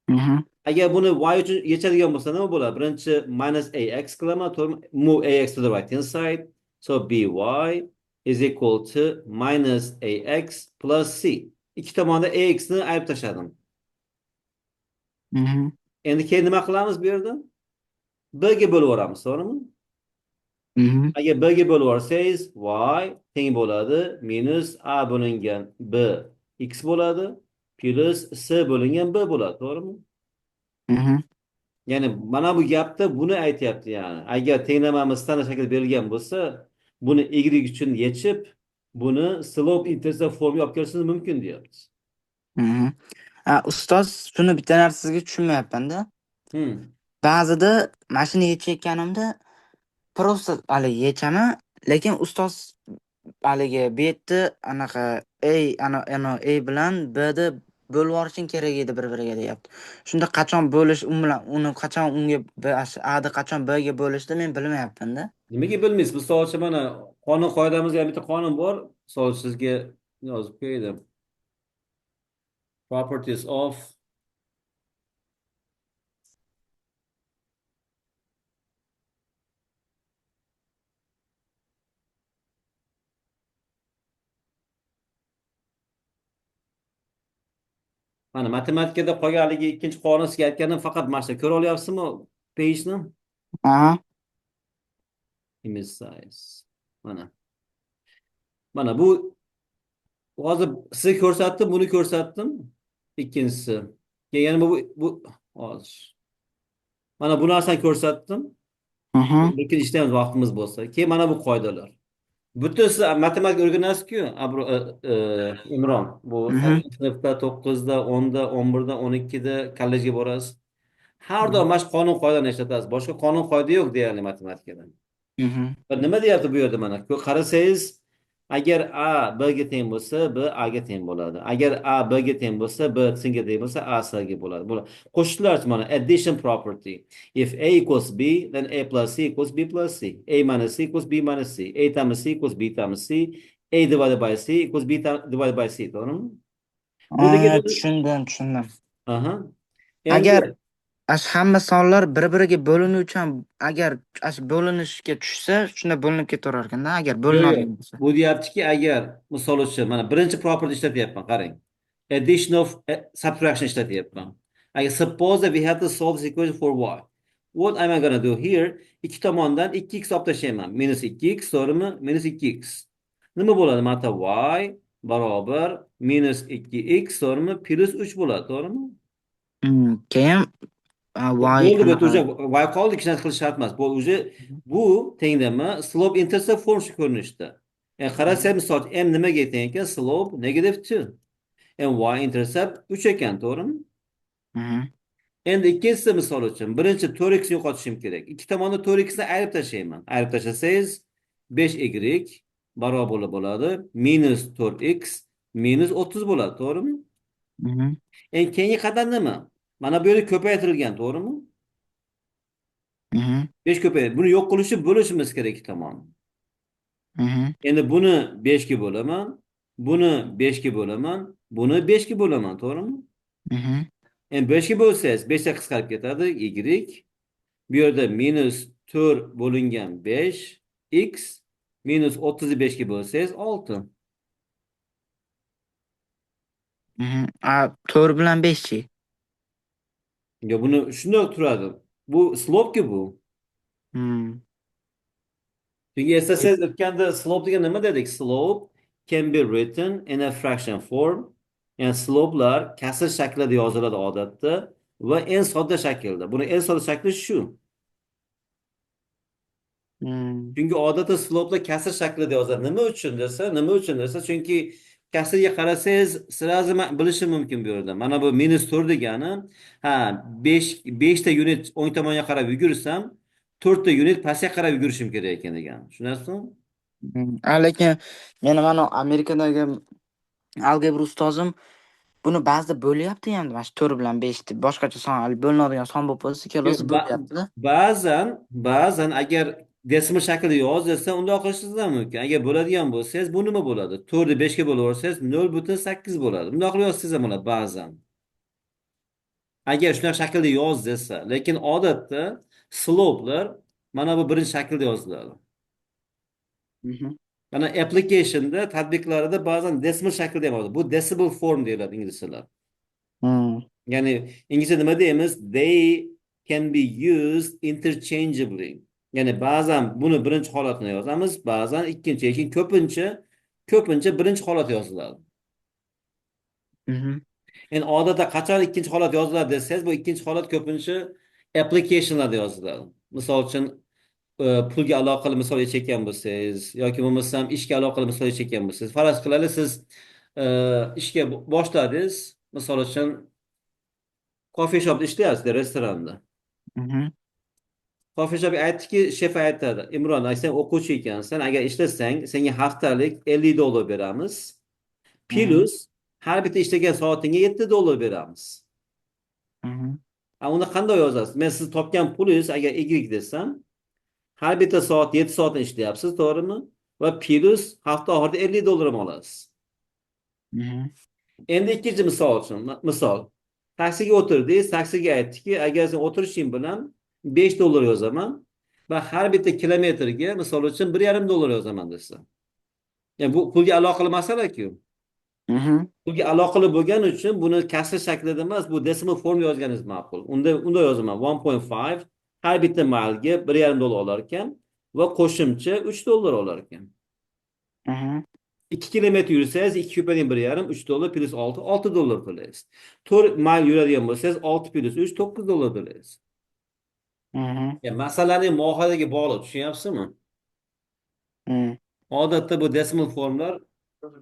Mhm. Agar buni y uchun yechadigan bo'lsa nima bo'ladi? Birinchi minus ax qilaman, to'g'rimi? Move ax to the right hand side. So by is equal to minus ax plus c. Ikki tomonda ax ni ayirib tashladim. Mhm. Endi keyin nima qilamiz bu yerda? B ga bo'lib yuboramiz, to'g'rimi? Mhm. Agar b ga bo'lib yuborsangiz, y teng bo'ladi minus a bo'lingan b x bo'ladi plus c bo'lingan b bo'ladi, to'g'rimi? Mhm. Ya'ni mana bu gapda buni aytyapti yani. Agar tenglamamiz standart shaklda berilgan bo'lsa, buni y uchun yechib, buni slope intercept formga olib kelishingiz mumkin deyapti. Mhm. Ustoz, shuni bitta narsasiga tushunmayapman-da. Hmm. Ba'zida mashina yechayotganimda prosta hali yechaman, lekin ustoz haligi bu yerda anaqa ana A bilan Bni bo'lib yuborishing kerak edi bir-biriga deyapti. Shunda qachon bo'lish u bilan uni qachon unga A'ni qachon Bga bo'lishdi men bilmayapman-da. Nimaga bilmaysiz? Misol uchun mana qonun qoidamizda ham bitta qonun bor. Misol uchun sizga yozib qo'ydim. Properties of, mana matematikada qolganligi ikkinchi qonun sizga aytganim faqat mana shu ko'ra olyapsizmi pejni? Aha. Image size. Mana bu hozir sizga ko'rsatdim, buni ko'rsatdim. Ikkinchisi. Yana bu hozir. Mana bu narsani ko'rsatdim. Aha. Lekin ishlaymiz vaqtimiz bo'lsa. Keyin mana bu qoidalar. Butun siz matematika o'rganasizku, Imron. Bu Mhm. sinfda 9da, 10da, 11da, 12da kollejga borasiz. Har doim Mhm. mana shu qonun qoidani ishlatasiz. Boshqa qonun qoida yo'q deyarli matematikada. Mhm. Nima deyapti bu yerda mana? Qarasangiz, agar A B ga teng bo'lsa, B A ga teng bo'ladi. Agar A B ga teng bo'lsa, B C ga teng bo'lsa, A C ga bo'ladi. Qo'shishlar mana addition property. If A equals B, then A plus C equals B plus C. A minus C equals B minus C. A times C equals B times C. A divided by C equals B divided by C. To'g'rimi? Bu degani Tushundim. aha. Agar Endi hamma sonlar bir-biriga bo'linuvchan agar bo'linishga tushsa, shunda bo'linib ketaverar ekanda, agar yo'q. bo'linadigan bo'lsa. Bu deyaptiki, agar misol uchun mana birinchi property ishlatyapman, qarang. Addition of subtraction ishlatyapman. Agar suppose that we have to solve this equation for y. What am I gonna do here? Ikki tomondan 2x olib tashlayman. Minus 2x, to'g'rimi? Minus 2x. Nima bo'ladi? Mana y barobar minus 2x, to'g'rimi? Plus 3 bo'ladi, to'g'rimi? Keyin y Bo'ldi, bu anaqa. уже y qoldi, hech narsa qilish shart emas. Bu уже bu tengdami? Slope intercept form shu ko'rinishda. Qarasak, misol m nimaga teng ekan? Slope negative 2. Y intercept 3 ekan, to'g'rimi? Mhm. Endi ikkinchisi misol uchun birinchi 4x yo'qotishim kerak. Ikki tomonda 4x ni ayirib tashlayman. Ayirib tashlasangiz 5y barobar bo'ladi minus 4x minus 30 bo'ladi, to'g'rimi? Mhm. Endi keyingi qadam nima? Mana bu yerda ko'paytirilgan, to'g'rimi? Mhm. 5 ko'payadi. Buni yo'q qilishni bo'lishimiz kerak ikki tomon. Mhm. Endi buni 5 ga bo'laman, buni 5 ga bo'laman, buni 5 ga bo'laman, to'g'rimi? Mhm. Endi 5 ga bo'lsangiz 5 ta qisqarib ketadi, y. Bu yerda minus 4 bo'lingan 5 x minus 35 ga bo'lsangiz 6. Mhm. 4 bilan 5chi. Ya buni shunday turadi. Bu slope-ku bu. Hmm. Chunki eslasangiz o'tganda slope degan nima dedik? Slope can be written in a fraction form. Yani slope'lar kasr shaklida yoziladi odatda va en sodda shaklda. Buni en sodda shakli shu. Hmm. Chunki odatda slope'lar kasr shaklida yoziladi. Nima uchun desa, chunki kasrga qarasangiz sirazi bilishim mumkin bu yerda. Mana bu minus 4 degani, ha, 5 ta unit o'ng tomonga qarab yugursam, 4 ta unit pastga qarab yugurishim kerak ekan degani. Tushunasizmi? Lekin meni mana Amerikadagi algebra ustozim buni ba'zida bo'lyapti ham, mana shu 4 bilan 5 deb boshqacha son bo'linadigan son bo'lib qolsa, ikkalasi bo'lyapti. Ba'zan agar desimal shaklda yoz desa, undoq qilishingiz ham mumkin. Agar bo'ladigan bo'lsangiz, bu nima bo'ladi? 4 ni 5 ga bo'lib o'tsangiz 0,8 bo'ladi. Bundoq qilib yozsangiz ham bo'ladi ba'zan. Agar shunaqa shaklda yoz desa, lekin odatda slope'lar mana bu birinchi shaklda yoziladi. Mhm. Mana application'da, tadbiqlarida ba'zan decimal shaklda ham yoziladi. Bu decimal form deyiladi inglizchalar. Hmm. Ya'ni inglizcha nima deymiz? They can be used interchangeably. Ya'ni ba'zan buni birinchi holatini yozamiz, ba'zan ikkinchi, lekin ko'pincha birinchi holat yoziladi. Mhm. Endi odatda qachon ikkinchi holat yoziladi desangiz, bu ikkinchi holat ko'pincha applicationlarda yoziladi. Misol uchun pulga aloqali misol chekkan bo'lsangiz yoki bo'lmasam ishga aloqali misol chekkan bo'lsangiz, faraz qilaylik, siz ishga boshladingiz, misol uchun coffee shopda ishlayapsiz, restoranda. Mhm. coffee shop aytdiki, shef aytadi, Imron, sen o'quvchi ekansan, agar ishlasang senga haftalik $50 beramiz, Mhm. plus har bitta ishlagan soatingga $7 beramiz. Mhm. Uni qanday yozasiz? Men siz topgan pulingiz agar Y desam, har bitta soat 7 soatni ishlayapsiz, to'g'rimi? Va plus hafta oxirida $50 ham olasiz. Mhm. Endi ikkinchi misol uchun, misol. Taksiga o'tirdingiz, taksiga aytdiki, agar sen o'tirishing bilan $5 yozaman va har bitta kilometrga misol uchun $1,5 yozaman desa. Yani bu pulga aloqali masala-ku. Mhm. Pulga aloqali bo'lgani uchun buni kasr shaklida emas, bu decimal form yozganingiz ma'qul. Unda yozaman 1.5 har bitta mailga $1,5 olar ekan va qo'shimcha $3 olar ekan. Mhm. 2 kilometr yursangiz 2 ko'paygan 1,5 $3 plus 6 $6 to'laysiz. 4 mayl yuradigan bo'lsangiz 6 plus 3 $9 to'laysiz. Mhm. Ya masalaning mohiyatiga bog'liq, tushunyapsizmi? Mhm. Odatda bu decimal formlar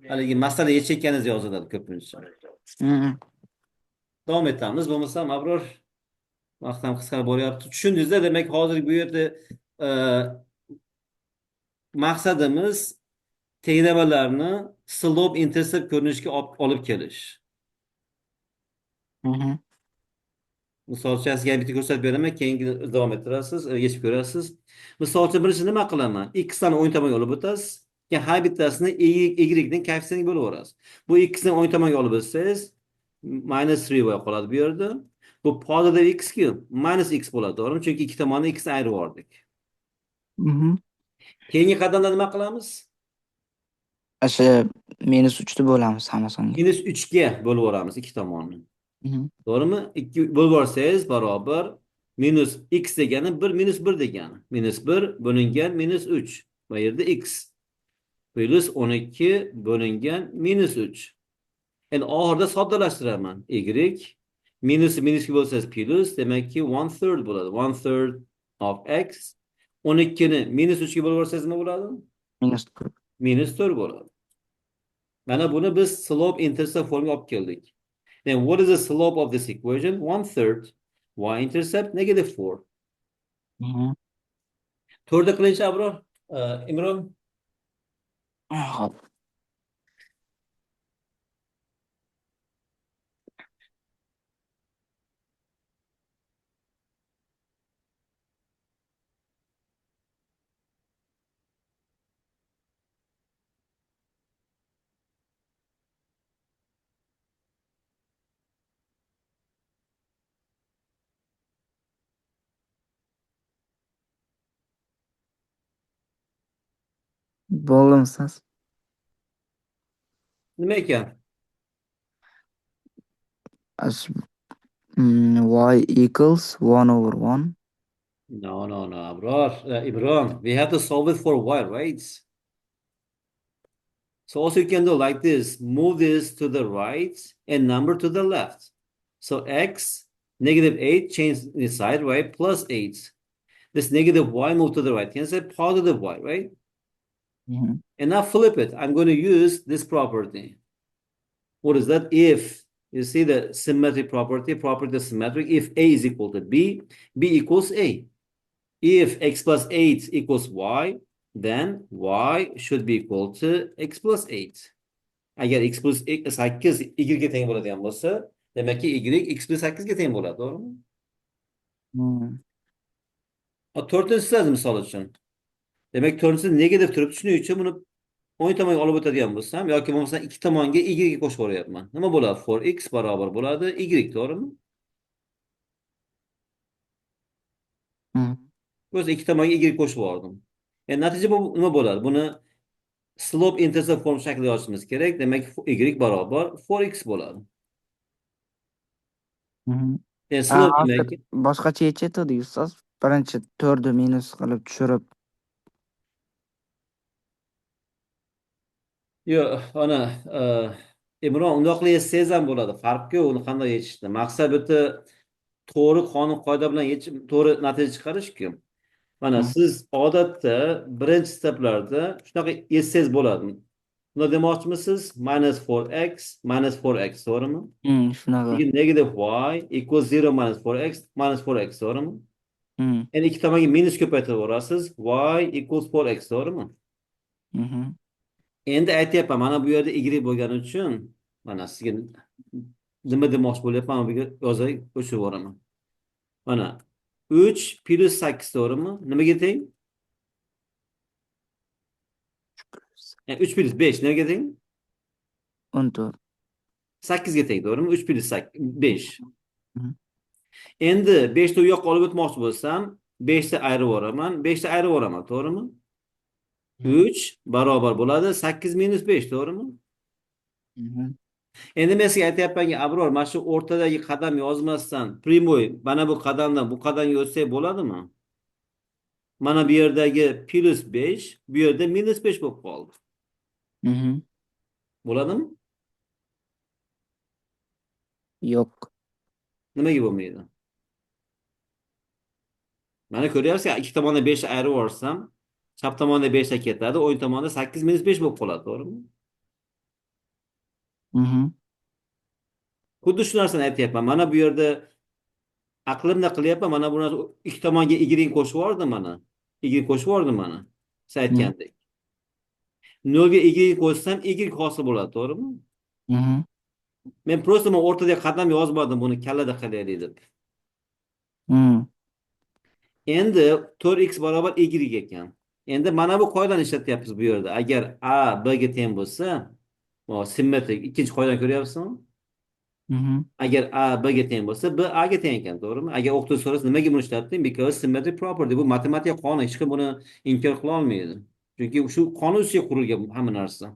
haligi masala yechayotganingizda yoziladi ko'pincha. Mhm. Davom etamiz. Bo'lmasam Abror vaqt ham qisqarib boryapti. Tushundingizda, demak hozir bu yerda e, maqsadimiz tenglamalarni slope intercept ko'rinishga olib kelish. Mhm. Misol uchun sizga bitta ko'rsatib beraman, keyin davom ettirasiz, yechib ko'rasiz. Misol uchun birinchi nima qilaman? X ni o'ng tomonga olib o'tasiz. Keyin har bittasini y ning koeffitsiyentiga bo'lib o'rasiz. Bu x ni o'ng tomonga olib o'tsangiz -3y qoladi bu yerda. Bu positive x-ku minus x bo'ladi, to'g'rimi? Chunki ikki tomonni x ni ayirib yubordik. Mhm. Keyingi qadamda nima qilamiz? O'sha -3 deb bo'lamiz hammasini. -3 ga bo'lib o'ramiz ikki tomonni. Mhm. To'g'rimi? 2 bo'lib yuborsangiz barobar minus x degani 1 minus 1 degani. -1 bo'lingan -3. Bu yerda x plus 12 bo'lingan -3. Endi oxirida soddalashtiraman. Y minusga bo'lsangiz plus, demakki 1/3 bo'ladi. 1/3 of x. 12 ni -3 ga bo'lib yuborsangiz nima bo'ladi? -4. -4 bo'ladi. Mana buni biz slope intercept formiga olib keldik. Then what is the slope of this equation? 1/3. Y-intercept -4. Mhm. To'rtta qilinchi Abror. Imron. Hop. Bo'ldimsiz. Nima ekan? As- Y equals 1/1. No, Abror. Imron. We have to solve it for y, right? So also you can do like this. Move this to the right and number to the left. So x, -8, change the side, right? Plus 8. This negative y move to the right hand side, positive y, right? Mhm. And now flip it. I'm going to use this property. What is that? If you see the symmetry property is symmetric. If A is equal to B, B equals A. If x plus 8 equals y, then y should be equal to x plus 8. Agar x plus 8 y ga teng bo'ladigan bo'lsa, demakki y x plus 8 ga teng bo'ladi, to'g'rimi? Mhm. To'rtinchisi lazım misol uchun. Demak, to'rtinchisi negativ turibdi. Shuning uchun buni o'ng tomonga olib o'tadigan bo'lsam yoki bo'lmasa ikki tomonga y ga qo'shib yuboryapman. Nima bo'ladi? 4x barobar bo'ladi y, to'g'rimi? Mhm. O'zi ikki tomonga y qo'shib yubordim. Endi natija nima bo'ladi? Buni slope intercept form shaklida yozishimiz kerak. Demak, y barobar 4x bo'ladi. Mhm. Slope Hozir demak, boshqacha yechayotgandik ustoz. Birinchi 4 ni minus qilib tushirib. yo'q, ana Imron, undoqli yechsangiz ham bo'ladi. Farqi yo'q uni qanday yechishda. Maqsad bitta to'g'ri qonun qoida bilan yechib to'g'ri natija chiqarishku. Mana Mhm. siz odatda birinchi steplarda shunaqa yechsangiz bo'ladi. Buni demoqchimisiz? -4x, -4x, to'g'rimi? Shunaqa. Keyin negative y equals 0 -4x, -4x, to'g'rimi? Hı. Endi ikki tomonga minus ko'paytirib yuborasiz. Y equals 4x, to'g'rimi? Hı hı. Endi aytyapman, mana bu yerda y bo'lgani uchun mana sizga nima demoqchi bo'lyapman, bu yerga yozay, o'chirib yuboraman. Mana 3 plus 8, to'g'rimi? Nimaga teng? 3 plus 5 nimaga teng? 14. 8 ga teng, to'g'rimi? 3 plus 8, 5. Hı. Endi 5 ni u yoqqa olib o'tmoqchi bo'lsam, 5 ni ayirib yuboraman, 5 ni ayirib yuboraman, to'g'rimi? Hı. 3 barobar bo'ladi 8 minus 5, to'g'rimi? Hı hı. Endi men sizga aytyapmanki, Abror, mana shu o'rtadagi qadam yozmasdan, primoy, mana bu qadamdan bu qadamga o'tsak bo'ladimi? Mana bu yerdagi plus 5, bu yerda minus 5 bo'lib qoldi. Hı hı. Bo'ladimi? Yok. Nimaga bo'lmaydi? Mana ko'ryapsizki, ikki tomonda 5 ayirib yuborsam, chap tomonda 5 ta ketadi, o'ng tomonda 8 minus 5 bo'lib qoladi, to'g'rimi? Hı hı. Xuddi shu narsani aytyapman. Mana bu yerda aqlimda qilyapman, mana bu narsa ikki tomonga y qo'shib yubordim mana. Y qo'shib yubordim mana. Siz Hı aytgandek. 0 ga y qo'shsam y hosil bo'ladi, to'g'rimi? hı. Men просто men o'rtada qadam yozmadim buni kallada qilaylik deb. Hı. Endi 4x barobar y ekan. Endi mana bu qoidani ishlatyapmiz bu yerda. Agar a b ga teng bo'lsa, bu simmetrik ikkinchi qoidani ko'ryapsizmi? Hı hı. Agar a b ga teng bo'lsa, b a ga teng ekan, to'g'rimi? Agar o'qituvchi so'rasa, nimaga buni ishlatding? Because symmetric property. Bu matematika qonuni, hech kim buni inkor qila olmaydi. Chunki shu qonun ustiga qurilgan hamma narsa.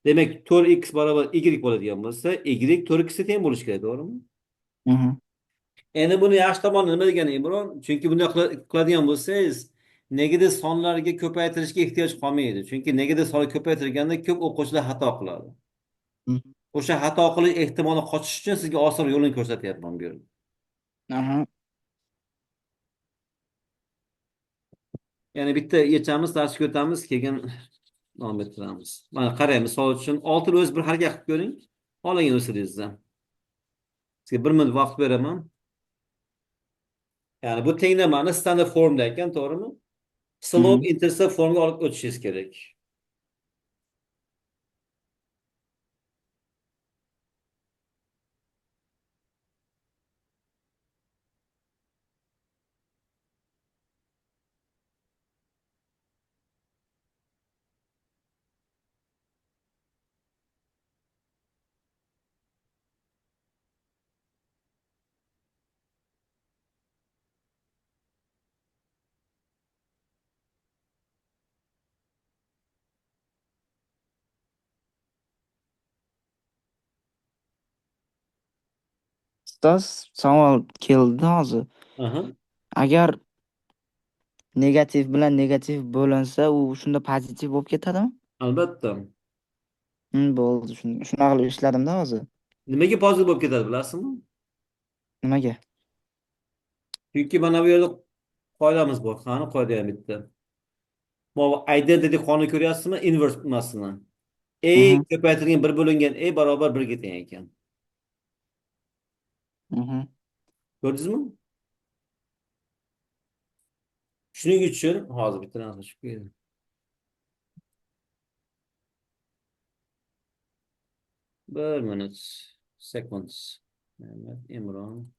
Demak, 4x barobar y bo'ladigan bo'lsa, y 4x ga teng bo'lishi kerak, to'g'rimi? Hı hı. Endi buni yaxshi tomoni nima degani, Imron? Chunki bunday qiladigan bo'lsangiz, negativ sonlarga ko'paytirishga ehtiyoj qolmaydi. Chunki negativ sonlar ko'paytirganda ko'p o'quvchilar xato qiladi. Hı. O'sha xato qilish ehtimoli qochish uchun sizga oson yo'lini ko'rsatyapman bu yerda. Aha. Ya'ni bitta yechamiz, darsga o'tamiz, keyin davom ettiramiz. Mana qarang, misol uchun 6 ni o'zi bir harakat qilib ko'ring. Xohlagan usulingizdan. Sizga 1 minut vaqt beraman. Ya'ni bu tenglamani standart formda ekan, to'g'rimi? Hı hı. Slope intercept formga olib o'tishingiz kerak. Ustoz, savol keldi hozir. Aha. Agar negativ bilan negativ bo'linsa, u shunda pozitiv bo'lib ketadimi? Albatta. Bo'ldi. Shunaqa qilib ishladimda hozir. Nimaga pozitiv bo'lib ketadi bilasizmi? Nimaga? Chunki mana bu yerda qoidamiz bor. Qani qoida ham bitta. Bu identity qonuni ko'ryapsizmi? Inverse emasmi? A Hı hı. ko'paytirilgan 1 bo'lingan a barobar 1 ga teng ekan. Hı hı. Ko'rdingizmi? Shuning uchun hozir bitta narsa chiqib keldi. 1 minut. Seconds. Mehmet Imron.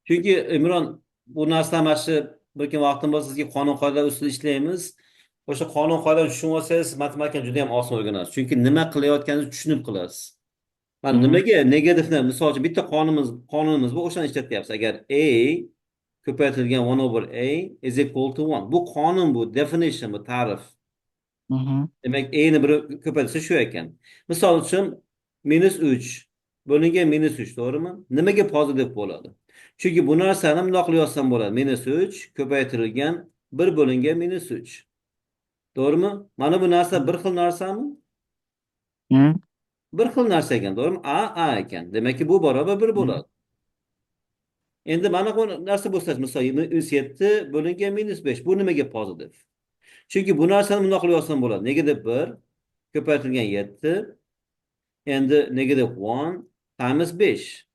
Chunki Imron, bu narsa mana shu bir kun vaqtim bo'lsa sizga qonun qoidalar ustida ishlaymiz. O'sha qonun qoidalarni tushunib olsangiz, matematikani juda ham oson o'rganasiz. Chunki nima qilayotganingizni tushunib qilasiz. Hı Mana hı. nimaga negativni, misol uchun bitta qonunimiz bu, o'shani ishlatyapmiz. Agar a ko'paytirilgan 1 over a is equal to 1. Bu qonun, bu definition, bu ta'rif. Hı hı. Demak, a ni bir ko'paytirsa shu ekan. Misol uchun -3 bo'lingan -3, to'g'rimi? Nimaga pozitiv bo'ladi? Chunki bu narsani bundoq qilib yozsam bo'ladi. -3 ko'paytirilgan 1 bo'lingan -3. To'g'rimi? Mana bu narsa bir xil narsami? Hı Bir xil narsa ekan, to'g'rimi? A ekan. Demakki bu barobar 1 hı. bo'ladi. Endi mana bu narsa bo'lsa, misol -7 bo'lingan -5. Bu nimaga pozitiv? Chunki bu narsani bundoq qilib yozsam bo'ladi. Negative 1 ko'paytirilgan 7 endi negative 1 times 5.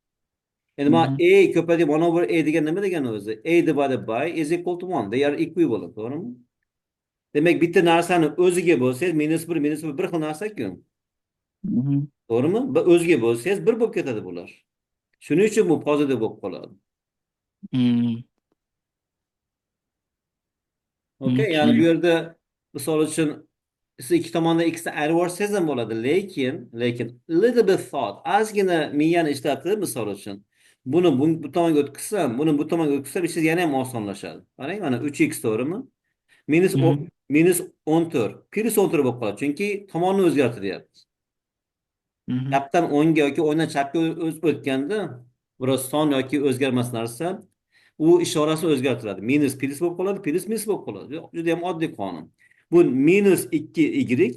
Endi mana Mhm. a ko'paytirib 1 over a degan nima degani o'zi? A divided by is equal to 1. They are equivalent, to'g'rimi? Demak, bitta narsani o'ziga bo'lsangiz -1 bir xil narsa-ku. Mhm. To'g'rimi? O'ziga bo'lsangiz bir bo'lib ketadi bular. Shuning uchun bu pozitiv bo'lib qoladi. Mhm. Okay, ya'ni bu Okay. yerda misol uchun siz ikki tomonda ikkita ayirib yuborsangiz ham bo'ladi, lekin little bit thought, ozgina miyani ishlatib misol uchun buni bu tomonga o'tkazsam, buni bu tomonga o'tkazsam ishingiz yana ham osonlashadi. Qarang, mana 3x to'g'rimi? Minus Mhm. minus 14 plus 14 bo'lib qoladi, chunki tomonni o'zgartiryapti. Mhm. Chapdan o'ngga yoki o'ngdan chapga o'tganda biroz son yoki o'zgarmas narsa u ishorasini o'zgartiradi. Minus plus bo'lib qoladi, plus minus bo'lib qoladi. Juda ham oddiy qonun. Bu minus 2y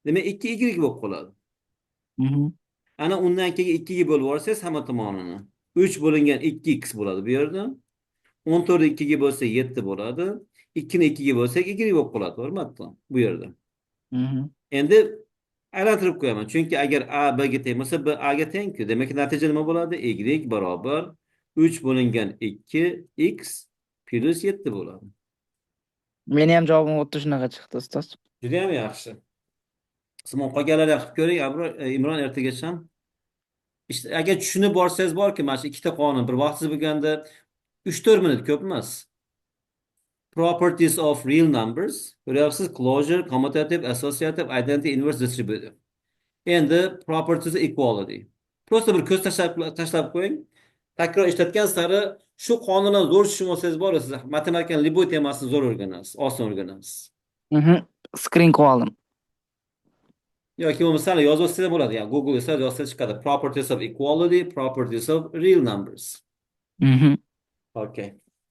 demak 2y bo'lib qoladi. Mhm. Ana undan keyin 2 ga bo'lib yuborsangiz hamma tomonini 3 bo'lingan 2x bo'ladi bu yerda. 14 2 ga bo'lsa 7 bo'ladi. 2 ni 2 ga bo'lsak y bo'lib qoladi, hurmatli. Bu yerda. Mhm. Endi aylantirib qo'yaman. Chunki agar a b ga teng bo'lsa, b a ga teng-ku. Demak, natija nima bo'ladi? Y barobar 3 bo'lingan 2 x plus 7 bo'ladi. Meni ham javobim xuddi shunaqa chiqdi, ustoz. Juda ham yaxshi. Simon qolganlarni qilib ko'ring, Imron ertagacha. İşte agar tushunib borsangiz borki, mana shu ikkita qonun bir vaqtingiz bo'lganda 3-4 minut ko'p emas. Properties of real numbers. Ko'ryapsiz? Closure, commutative, associative, identity, inverse, distributive. Endi properties of equality. Prosta bir ko'z tashlab qo'ying. Takror ishlatgan sari shu qonunni zo'r tushunib olsangiz bor, siz matematikaning любой temasini zo'r o'rganasiz, oson o'rganasiz. Mhm. Screen qilib oldim. Yoki bo'lmasa yozib olsangiz ham bo'ladi. Yani Google esa yozsangiz chiqadi. Properties of equality, properties of real numbers. Mhm. Okay.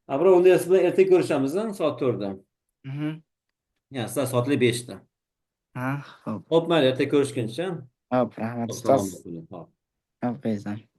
Abra, unda siz bilan ertaga ko'rishamiz, soat 4da. Mhm. Yani sizlar soatli 5da. Ha, xo'p. Hop, mayli, ertaga ko'rishguncha. Xo'p, rahmat, Hop, ustoz. salom bo'ling. Hop. Xo'p,